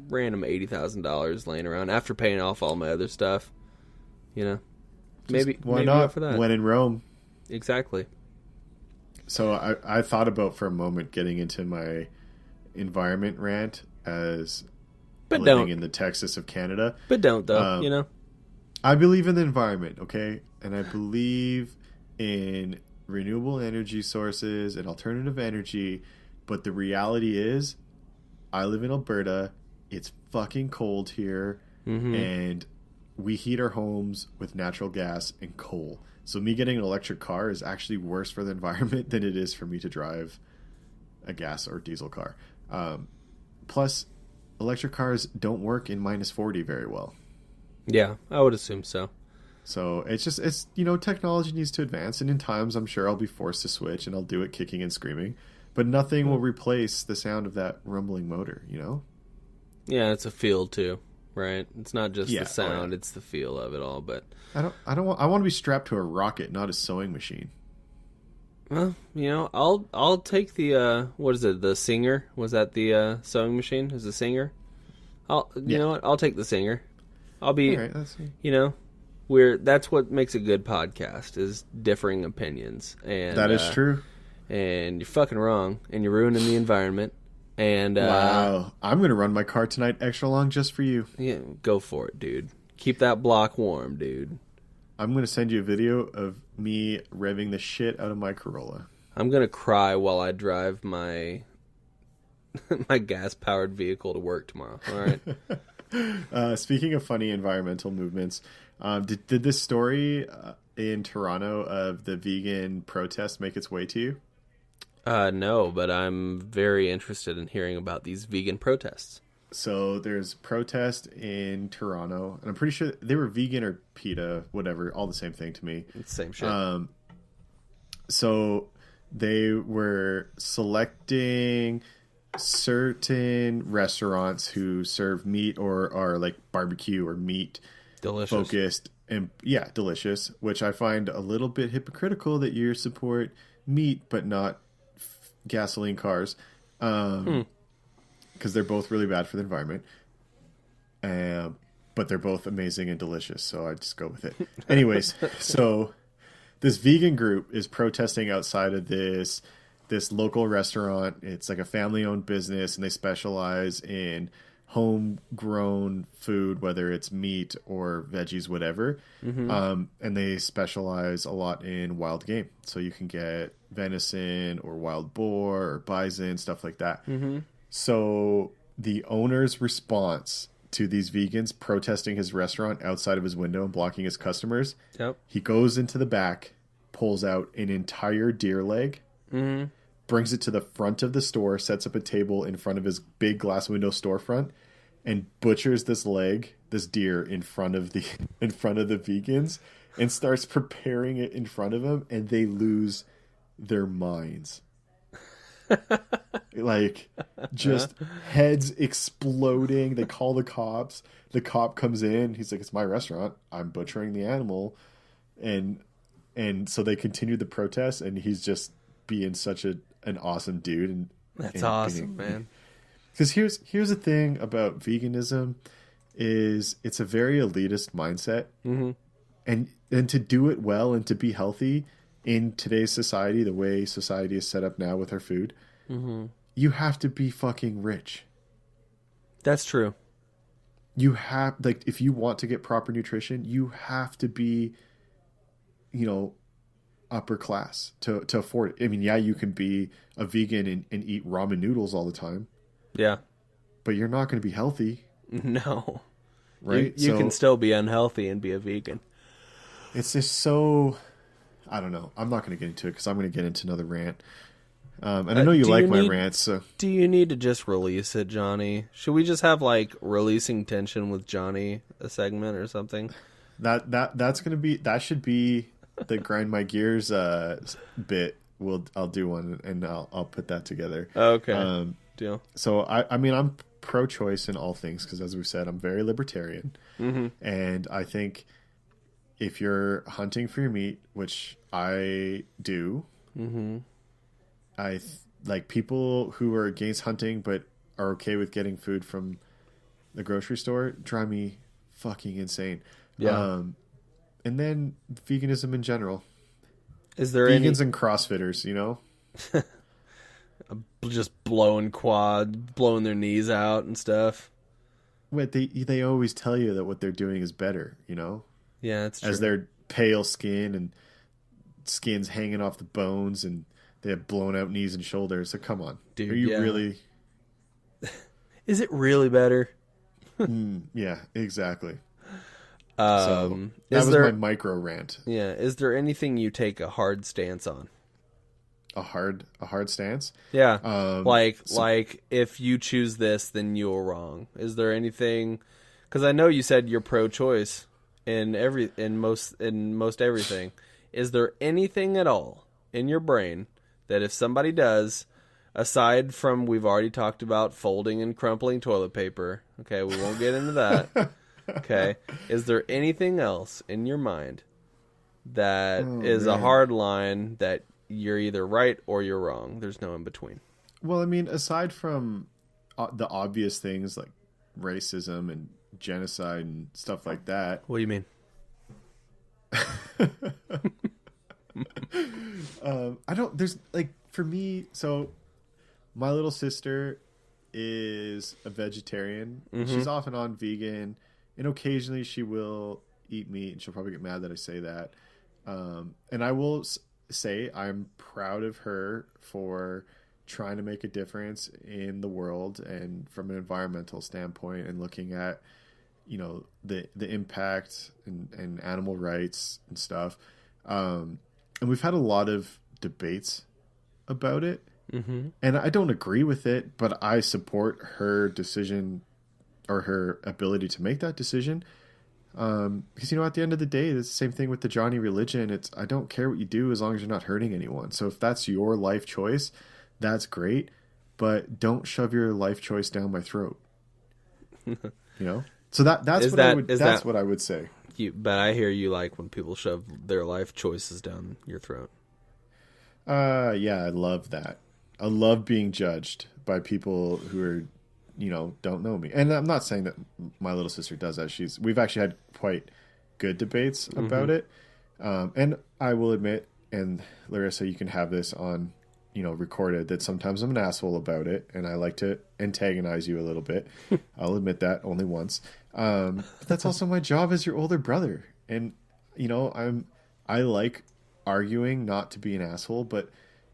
random $80,000 laying around after paying off all my other stuff, maybe why not? Go for that. When in Rome, exactly. So I thought about for a moment getting into my environment rant as living in the Texas of Canada, but don't though. I believe in the environment, okay, and I believe in renewable energy sources and alternative energy, but the reality is I live in Alberta. It's fucking cold here, and we heat our homes with natural gas and coal. So me getting an electric car is actually worse for the environment than it is for me to drive a gas or diesel car. Plus, electric cars don't work in -40 very well. Yeah, I would assume so. So it's technology needs to advance, and in times I'm sure I'll be forced to switch, and I'll do it kicking and screaming. But nothing will replace the sound of that rumbling motor, Yeah, it's a feel too, right? It's not just the sound; it's the feel of it all. But I want to be strapped to a rocket, not a sewing machine. Well, I'll take the what is it? The Singer? Was that the sewing machine? Is the Singer? You know what? I'll take the Singer. I'll be, right, that's what makes a good podcast is differing opinions, and that is true. And you're fucking wrong, and you're ruining the environment. And wow, I'm gonna run my car tonight extra long just for you. Yeah, go for it, dude. Keep that block warm, dude. I'm gonna send you a video of me revving the shit out of my Corolla. I'm gonna cry while I drive my my gas powered vehicle to work tomorrow. All right. Speaking of funny environmental movements, did this story in Toronto of the vegan protest make its way to you? No, but I'm very interested in hearing about these vegan protests. So there's protest in Toronto, and I'm pretty sure they were vegan or PETA, whatever, all the same thing to me. It's the same shit. So they were selecting certain restaurants who serve meat or are like barbecue or meat focused, and delicious, which I find a little bit hypocritical that you support meat but not gasoline cars, because they're both really bad for the environment, but they're both amazing and delicious, so I just go with it. Anyways, so this vegan group is protesting outside of this local restaurant. It's like a family-owned business, and they specialize in homegrown food, whether it's meat or veggies, whatever. And they specialize a lot in wild game. So you can get venison or wild boar or bison, stuff like that. So the owner's response to these vegans protesting his restaurant outside of his window and blocking his customers, he goes into the back, pulls out an entire deer leg, brings it to the front of the store, sets up a table in front of his big glass window storefront, and butchers this deer in front of the vegans, and starts preparing it in front of them, and they lose their minds. Like, just heads exploding. They call the cops. The cop comes in. He's like, "It's my restaurant. I'm butchering the animal." And so they continue the protest, and he's just being such an awesome dude. And that's awesome, man. Because here's the thing about veganism is it's a very elitist mindset. And to do it well and to be healthy in today's society, the way society is set up now with our food, you have to be fucking rich. That's true. You have, like, if you want to get proper nutrition, you have to be, upper class to afford it. I mean, yeah, you can be a vegan and eat ramen noodles all the time. Yeah. But you're not going to be healthy. No. Right? You can still be unhealthy and be a vegan. It's just so... I don't know. I'm not going to get into it because I'm going to get into another rant. And I know you like my rants. So. Do you need to just release it, Johnny? Should we just have, like, releasing tension with Johnny, a segment or something? That's going to be... That should be the Grind My Gears bit. I'll do one, and I'll put that together. Okay. deal. So I mean, I'm pro-choice in all things because, as we said, I'm very libertarian, and I think if you're hunting for your meat, which I do, like people who are against hunting but are okay with getting food from the grocery store drive me fucking insane. Yeah. And then veganism in general. Is there vegans and CrossFitters, you know? Just blowing their knees out and stuff. Wait, they always tell you that what they're doing is better, you know? Yeah, that's true. As their pale skin and skin's hanging off the bones and they have blown out knees and shoulders. So come on. Dude, are you really... Is it really better? Yeah, exactly. So that was my micro rant. Yeah. Is there anything you take a hard stance on? A hard stance? Yeah. Like if you choose this, then you're wrong. Is there anything? Because I know you said you're pro-choice in most everything. Is there anything at all in your brain that if somebody does, aside from we've already talked about folding and crumpling toilet paper, okay, we won't get into that. Okay, is there anything else in your mind that is a hard line that you're either right or you're wrong? There's no in between. Well, I mean, aside from the obvious things like racism and genocide and stuff like that. What do you mean? There's like, for me, so my little sister is a vegetarian. She's off and on vegan, and occasionally she will eat meat, and she'll probably get mad that I say that. And I will say I'm proud of her for trying to make a difference in the world and from an environmental standpoint and looking at, you know, the impact and animal rights and stuff. And we've had a lot of debates about it. And I don't agree with it, but I support her decision or her ability to make that decision. Because, you know, at the end of the day, it's the same thing with the Jonny religion. It's, I don't care what you do as long as you're not hurting anyone. So if that's your life choice, that's great, but don't shove your life choice down my throat. You know? So that's what I would say. But I hear you like when people shove their life choices down your throat. Yeah, I love that. I love being judged by people who are, you know, don't know me. And I'm not saying that my little sister does that. We've actually had quite good debates about it. And I will admit, and Larissa, you can have this on, you know, recorded, that sometimes I'm an asshole about it and I like to antagonize you a little bit. I'll admit that only once. But that's also my job as your older brother. And, you know, I like arguing, not to be an asshole, but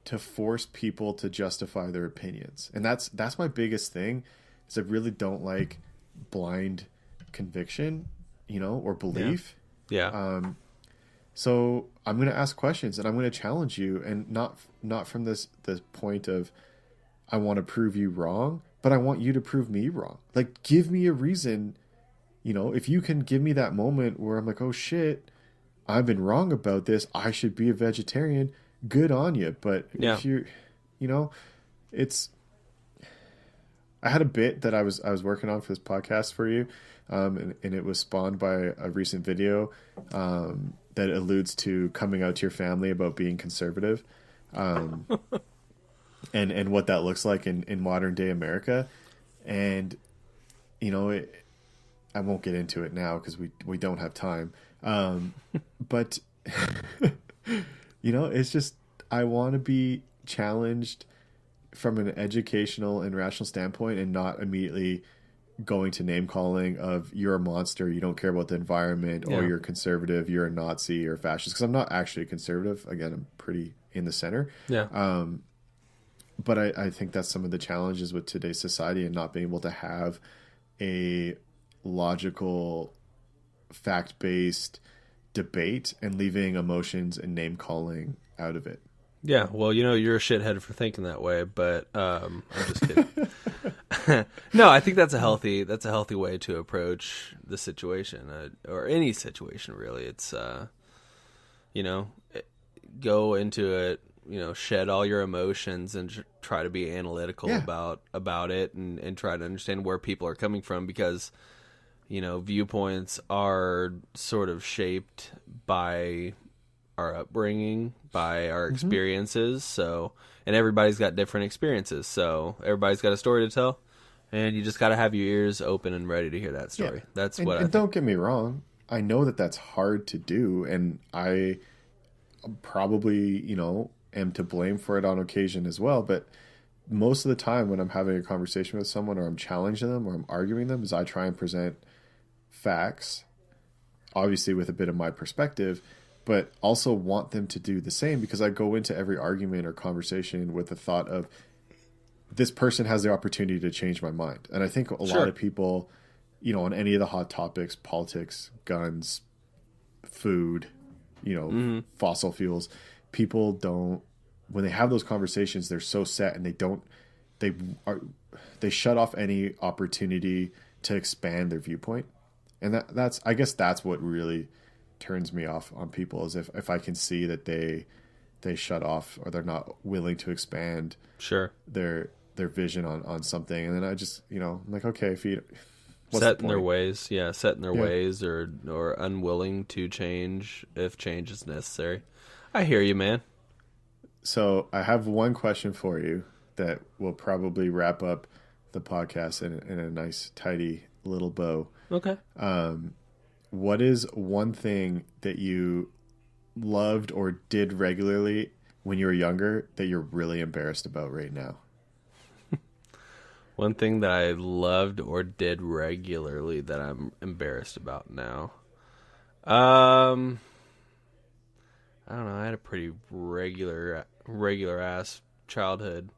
to force people to justify their opinions. And that's my biggest thing, is I really don't blind conviction, you know, or belief. Yeah. So I'm going to ask questions and I'm going to challenge you, and not from this point of I want to prove you wrong, but I want you to prove me wrong. Like, give me a reason. You know, if you can give me that moment where I'm like, oh shit, I've been wrong about this, I should be a vegetarian, good on you. But if you're, you know, I had a bit that I was working on for this podcast for you, and it was spawned by a recent video that alludes to coming out to your family about being conservative, and what that looks like in modern day America. And, you know, I won't get into it now because we don't have time. But, you know, it's just, I want to be challenged from an educational and rational standpoint, and not immediately going to name calling of you're a monster, you don't care about the environment, or you're conservative, you're a Nazi or fascist. Because I'm not actually a conservative. Again, I'm pretty in the center. Yeah. But I think that's some of the challenges with today's society, and not being able to have a logical, fact-based debate and leaving emotions and name calling out of it. Yeah, well, you know, you're a shithead for thinking that way, but I'm just kidding. No, I think that's a healthy way to approach the situation, or any situation really. It's you know, go into it shed all your emotions and try to be analytical about it and try to understand where people are coming from, because viewpoints are sort of shaped by our upbringing, by our experiences. So, and everybody's got different experiences. So everybody's got a story to tell, and you just got to have your ears open and ready to hear that story. Yeah. That's what I think. Don't get me wrong. I know that that's hard to do, and I probably, am to blame for it on occasion as well. But most of the time when I'm having a conversation with someone, or I'm challenging them, or I'm arguing them, is I try and present facts, obviously with a bit of my perspective, but also want them to do the same, because I go into every argument or conversation with the thought of, this person has the opportunity to change my mind. And I think a lot of people, on any of the hot topics, politics, guns, food, fossil fuels, people don't, when they have those conversations, they're so set, and they shut off any opportunity to expand their viewpoint. And that's I guess that's what really turns me off on people, is if I can see that they shut off, or they're not willing to expand their vision on something. And then I just, I'm like, okay, if you set in their ways, ways, or unwilling to change if change is necessary. I hear you, man. So I have one question for you that will probably wrap up the podcast in a nice, tidy little bow. Okay. What is one thing that you loved or did regularly when you were younger that you're really embarrassed about right now? One thing that I loved or did regularly that I'm embarrassed about now. I don't know. I had a pretty regular ass childhood.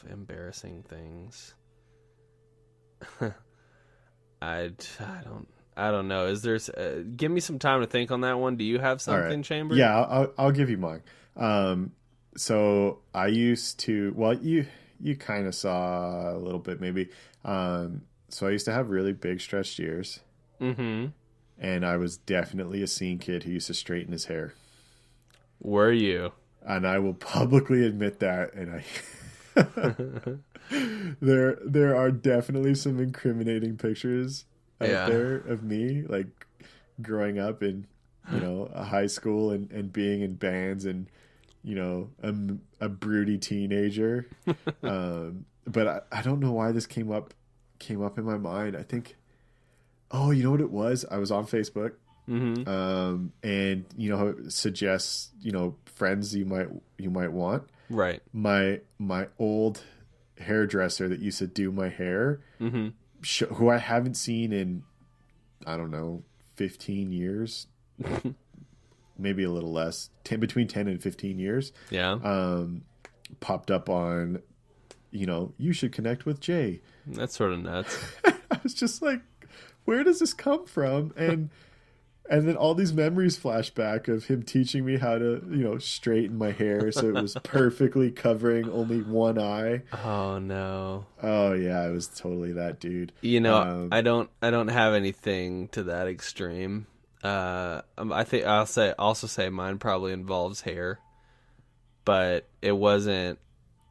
Embarrassing things. I don't know. Is there? Give me some time to think on that one. Do you have something, Chamber? Yeah, I'll give you mine. So I used to. Well, you kind of saw a little bit maybe. So I used to have really big stretched ears. Mm-hmm. And I was definitely a scene kid who used to straighten his hair. Were you? And I will publicly admit that. And there are definitely some incriminating pictures out there of me, like growing up in, a high school and being in bands, and, a broody teenager. But I don't know why this came up in my mind. I think, you know what it was? I was on Facebook. Mm-hmm. And how it suggests, friends you might want. Right. My old hairdresser that used to do my hair, mm-hmm. Who I haven't seen in, I don't know, 15 years, maybe a little less, between 10 and 15 years. Yeah. Popped up on, you should connect with Jay. That's sort of nuts. I was just like, where does this come from? And then all these memories flash back of him teaching me how to, straighten my hair so it was perfectly covering only one eye. Oh no. Oh yeah, I was totally that dude. I don't have anything to that extreme. I think I'll say mine probably involves hair, but it wasn't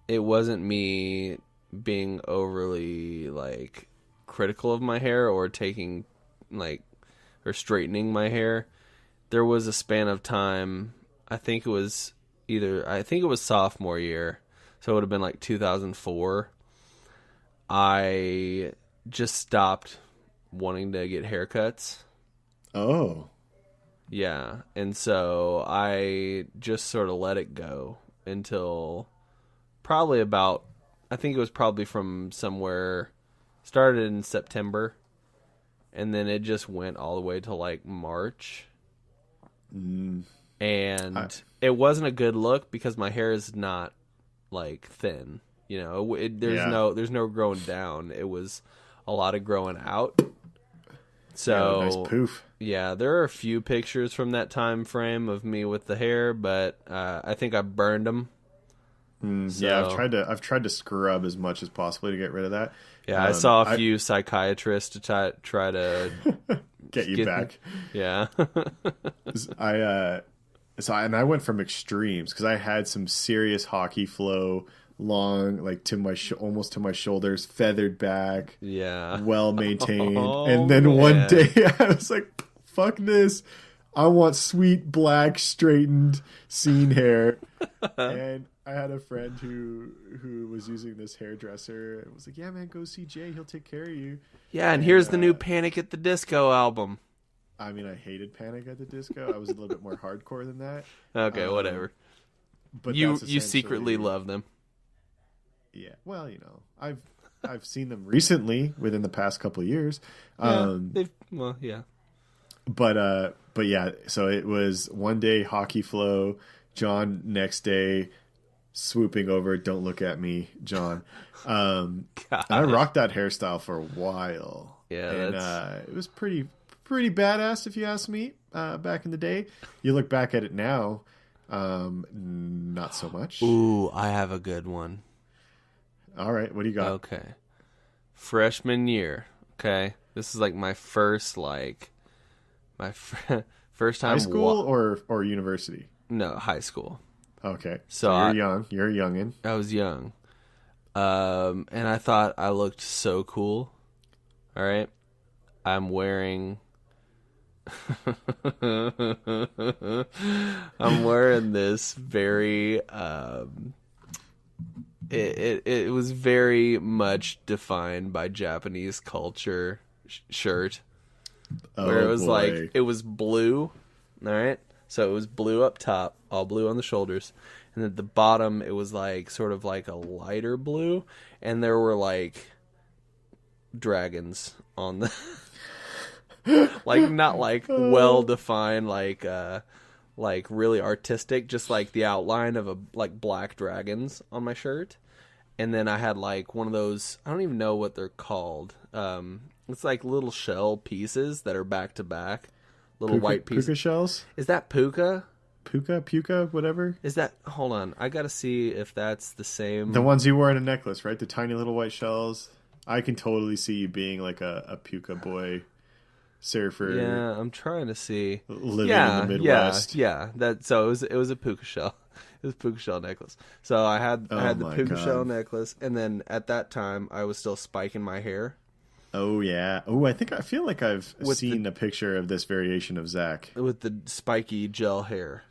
me being overly like critical of my hair or taking or straightening my hair. There was a span of time, I think it was sophomore year, so it would have been like 2004. I just stopped wanting to get haircuts. Oh. Yeah, and so I just sort of let it go until probably I think it was probably from somewhere, started in September. And then it just went all the way to like March. And it wasn't a good look because my hair is not like thin. There's no growing down. It was a lot of growing out. So nice poof. Yeah, there are a few pictures from that time frame of me with the hair, but I think I burned them. Yeah, I've tried to scrub as much as possible to get rid of that. Yeah, I saw a few psychiatrists to try to get you back. Yeah. I went from extremes because I had some serious hockey flow, long, like to my almost to my shoulders, feathered back, Yeah. well maintained. Oh, And then one man. day I was like, "Fuck this! I want sweet black straightened scene hair." And I had a friend who was using this hairdresser and was like, "Yeah, man, go see Jay. He'll take care of you." Yeah, and here's the new Panic at the Disco album. I mean, I hated Panic at the Disco. I was a little bit more hardcore than that. Okay, whatever. But You that's secretly essentially- love them. Yeah. Well, I've seen them recently within the past couple of years. Yeah, yeah. But yeah, so it was one day hockey flow, John next day swooping over, don't look at me, John. I rocked that hairstyle for a while. Yeah, and it was pretty badass if you ask me. Back in the day, you look back at it now, not so much. Ooh, I have a good one. All right, what do you got? Okay. Freshman year. Okay. This is like my first first time High school or university? No, high school. Okay. So you're young. You're a youngin. I was young. And I thought I looked so cool. All right. I'm wearing this very it was very much defined by Japanese culture shirt, where it was like, it was blue, all right? So it was blue up top, all blue on the shoulders, and at the bottom it was like sort of like a lighter blue, and there were like dragons on the like not like well defined, like really artistic, just like the outline of a like black dragons on my shirt. And then I had like one of those, I don't even know what they're called. It's like little shell pieces that are back to back, little white pieces. Puka shells? Is that puka? Puka, whatever. Is that? Hold on, I gotta see if that's the same. The ones you wear in a necklace, right? The tiny little white shells. I can totally see you being like a puka boy surfer. Yeah, I'm trying to see. Living in the Midwest. Yeah. That so it was a puka shell. It was a puka shell necklace. So I had the puka shell necklace, and then at that time I was still spiking my hair. Oh yeah. Oh, I feel like I've seen a picture of this variation of Zach with the spiky gel hair.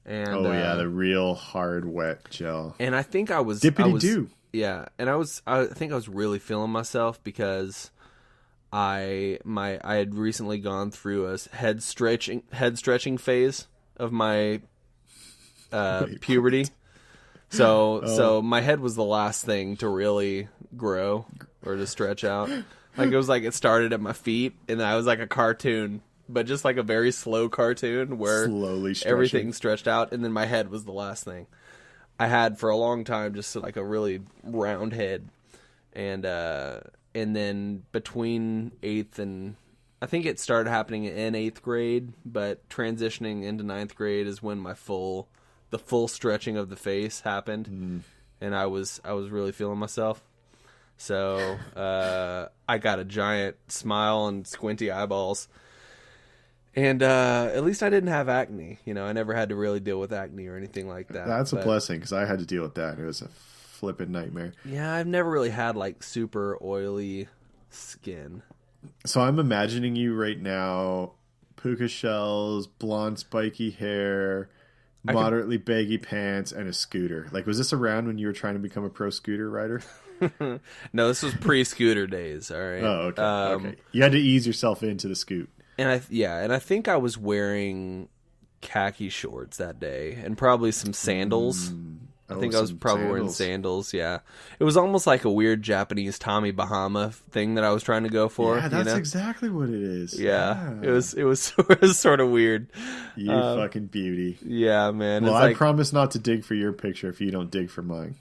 And the real hard wet gel. And I think I was dippity do. Yeah, and I think I was really feeling myself because I had recently gone through a head stretching phase of my puberty. What? So my head was the last thing to really grow or to stretch out. Like it was like it started at my feet, and I was like a cartoon, but just like a very slow cartoon where slowly everything stretched out, and then my head was the last thing. I had for a long time just like a really round head, and then between 8th and I think it started happening in 8th grade, but transitioning into 9th grade is when the full stretching of the face happened, and I was really feeling myself. So I got a giant smile and squinty eyeballs. And at least I didn't have acne. You know, I never had to really deal with acne or anything like that. That's a blessing, because I had to deal with that. It was a flippin' nightmare. Yeah, I've never really had like super oily skin. So I'm imagining you right now, puka shells, blonde spiky hair, moderately baggy pants, and a scooter. Like, was this around when you were trying to become a pro scooter rider? No, this was pre-scooter days. All right. Oh, okay. Okay. You had to ease yourself into the scoot. And I think I was wearing khaki shorts that day, and probably some sandals. I think I was probably wearing sandals. Yeah, it was almost like a weird Japanese Tommy Bahama thing that I was trying to go for. Yeah, that's exactly what it is. Yeah. It was sort of weird. You fucking beauty. Yeah, man. Well, I promise not to dig for your picture if you don't dig for mine.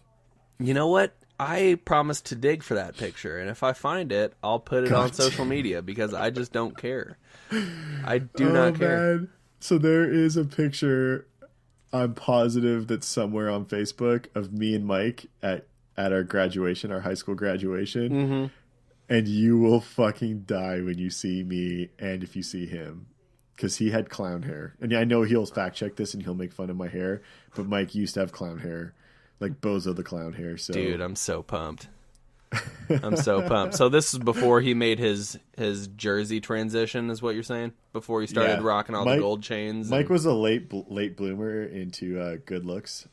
You know what? I promise to dig for that picture, and if I find it, I'll put it on social media because I just don't care. I do not care. Man. So there is a picture, I'm positive, that's somewhere on Facebook of me and Mike at our graduation, our high school graduation. Mm-hmm. And you will fucking die when you see me and if you see him. because he had clown hair. And I know he'll fact check this and he'll make fun of my hair, but Mike used to have clown hair, like Bozo the clown hair. So, dude, I'm so pumped. I'm so pumped. So this is before he made his jersey transition, is what you're saying? Before he started rocking all the gold chains. Mike was a late bloomer into good looks,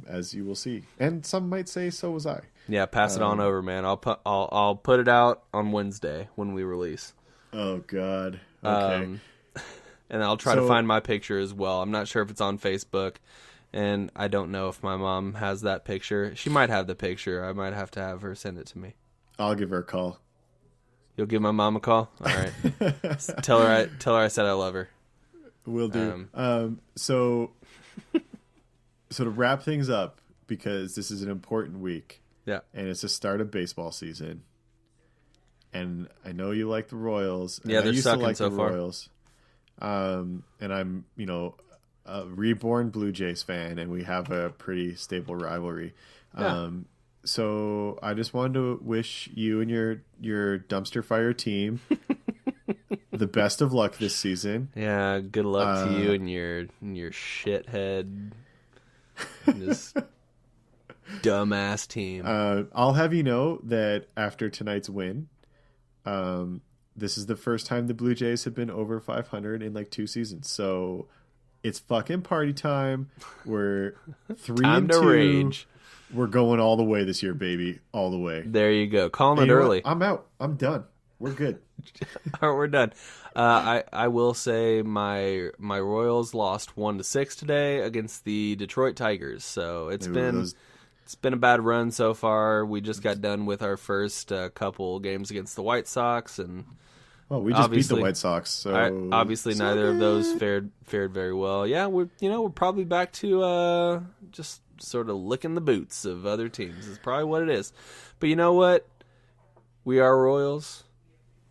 as you will see, and some might say so was I. Yeah, pass it on over, man. I'll put it out on Wednesday when we release. Oh God. Okay. And I'll try to find my picture as well. I'm not sure if it's on Facebook. And I don't know if my mom has that picture. She might have the picture. I might have to have her send it to me. I'll give her a call. You'll give my mom a call? All right. Tell her I said I love her. Will do. So to wrap things up, because this is an important week. Yeah. And it's the start of baseball season. And I know you like the Royals. Yeah, they're sucking like so the far. Royals. And I'm, a reborn Blue Jays fan, and we have a pretty stable rivalry. Yeah. So I just wanted to wish you and your dumpster fire team the best of luck this season. Yeah, good luck to you and your shithead, just dumbass team. I'll have you know that after tonight's win, this is the first time the Blue Jays have been over 500 in like 2 seasons. So it's fucking party time. We're 3-2. Rage. We're going all the way this year, baby. All the way. There you go. Calling it early. I'm out. I'm done. We're good. All right, we're done. I will say my Royals lost 1-6 today against the Detroit Tigers. So it's been a bad run so far. We just got done with our first couple games against the White Sox, and well, we just beat the White Sox. So obviously neither of those fared very well. Yeah, we're probably back to just sort of licking the boots of other teams. Is probably what it is. But you know what? We are Royals.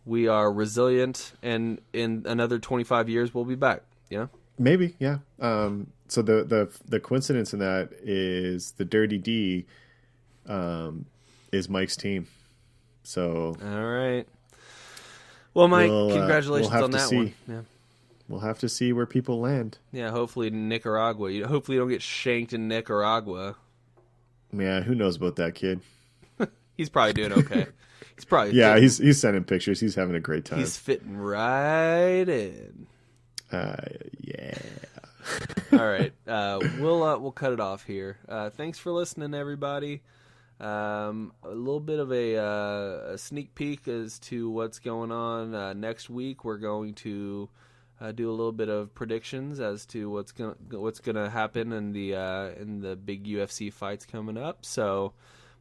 We are resilient, and in another 25 years we'll be back. Yeah, maybe. Yeah. So the coincidence in that is the Dirty D is Mike's team. So all right. Well, Mike, congratulations on that one. Yeah. We'll have to see where people land. Yeah, hopefully Nicaragua. Hopefully you don't get shanked in Nicaragua. Yeah, who knows about that kid? He's probably doing okay. He's probably he's sending pictures. He's having a great time. He's fitting right in. Yeah. All right. We'll cut it off here. Thanks for listening, everybody. A little bit of a sneak peek as to what's going on next week. We're going to do a little bit of predictions as to what's gonna happen in the big UFC fights coming up. So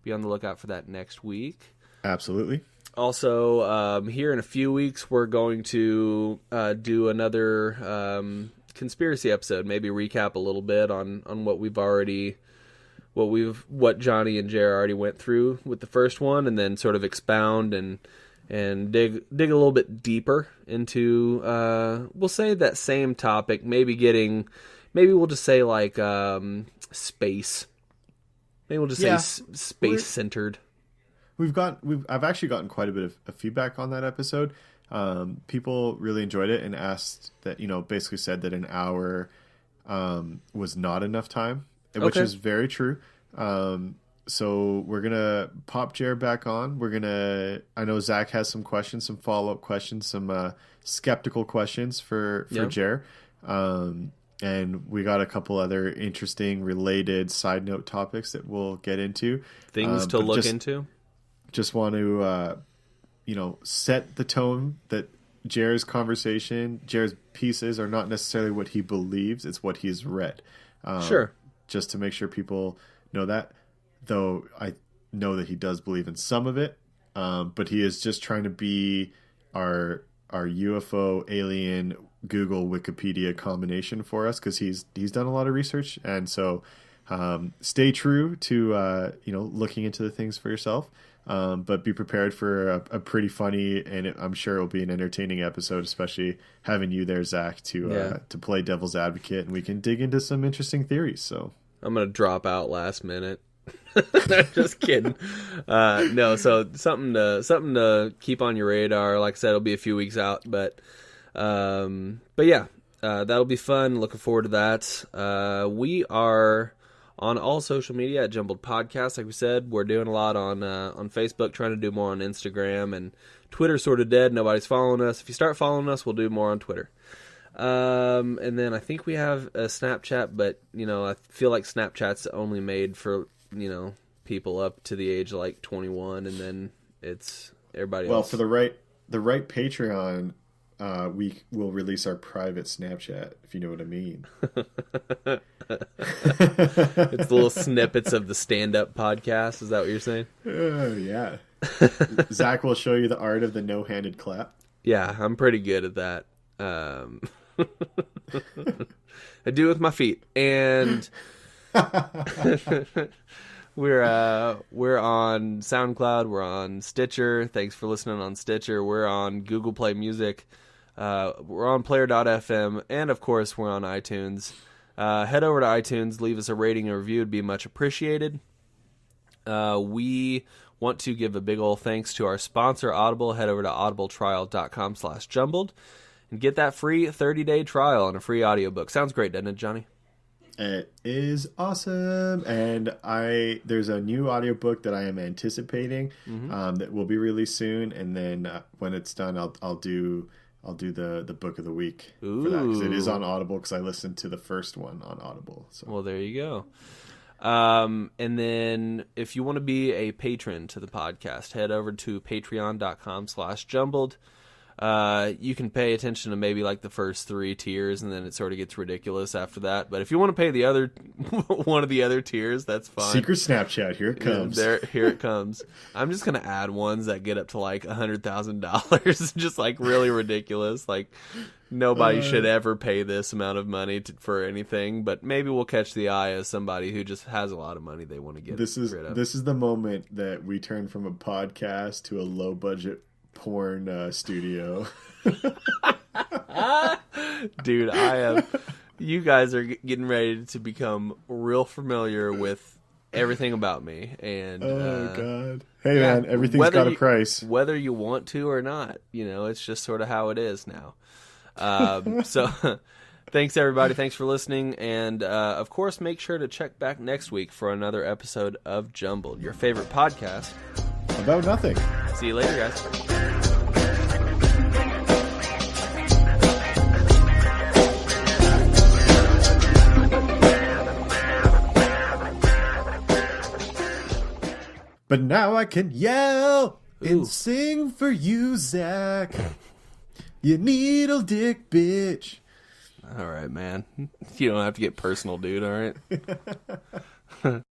be on the lookout for that next week. Absolutely. Also, here in a few weeks, we're going to do another conspiracy episode. Maybe recap a little bit on what Jonny and Jer already went through with the first one, and then sort of expound and dig a little bit deeper into we'll say that same topic. Maybe we'll just say like space. Maybe we'll just say space centered. I've actually gotten quite a bit of feedback on that episode. People really enjoyed it and asked that, basically said that an hour was not enough time, which is very true. So we're going to pop Jared back on. I know Zach has some questions, some follow-up questions, some skeptical questions for Jared. And we got a couple other interesting related side note topics that we'll get into. Things to look into. Just want to, set the tone that Jared's pieces are not necessarily what he believes. It's what he's read. Sure. Just to make sure people know that. Though I know that he does believe in some of it. But he is just trying to be our UFO, alien, Google, Wikipedia combination for us, because he's done a lot of research. And so stay true to, looking into the things for yourself. But be prepared for a pretty funny, and I'm sure it'll be an entertaining episode, especially having you there, Zach, to play devil's advocate, and we can dig into some interesting theories. So I'm gonna drop out last minute. Just kidding. No, so something to keep on your radar. Like I said, it'll be a few weeks out, but But yeah, that'll be fun. Looking forward to that. We are on all social media at Jumbled Podcast. Like we said, we're doing a lot on Facebook, trying to do more on Instagram, and Twitter's sort of dead. Nobody's following us. If you start following us, we'll do more on Twitter. And then I think we have a Snapchat, but, I feel like Snapchat's only made for, people up to the age of like 21, and then it's everybody else. Well, for the right Patreon, we will release our private Snapchat, if you know what I mean. It's little snippets of the stand-up podcast. Is that what you're saying? Yeah. Zach will show you the art of the no-handed clap. Yeah, I'm pretty good at that. I do it with my feet. And we're on SoundCloud, we're on Stitcher. Thanks for listening on Stitcher. We're on Google Play Music. We're on Player.fm, and of course we're on iTunes. Head over to iTunes, leave us a rating and review. It'd be much appreciated. We want to give a big ol' thanks to our sponsor, Audible. Head over to audibletrial.com/jumbled and get that free 30-day trial and a free audiobook. Sounds great, doesn't it, Johnny? It is awesome. And there's a new audiobook that I am anticipating that will be released soon. And then when it's done, I'll do the book of the week for that, because it is on Audible, because I listened to the first one on Audible. So. Well, there you go. And then if you want to be a patron to the podcast, head over to patreon.com/jumbled. You can pay attention to maybe like the first 3 tiers, and then it sort of gets ridiculous after that. But if you want to pay the other one of the other tiers, that's fine. Secret Snapchat, here it comes. Here it comes. I'm just gonna add ones that get up to like $100,000, just like really ridiculous. Like nobody should ever pay this amount of money for anything. But maybe we'll catch the eye of somebody who just has a lot of money they want to get rid of. This is the moment that we turn from a podcast to a low budget porn studio. Dude, you guys are getting ready to become real familiar with everything about me, and god, hey man, everything's got a price, whether you want to or not. It's just sort of how it is now. So thanks everybody, thanks for listening, and of course make sure to check back next week for another episode of Jumbled, your favorite podcast about nothing. See you later, guys. But now I can yell and sing for you, Zach. You needle dick bitch. All right, man. You don't have to get personal, dude, all right?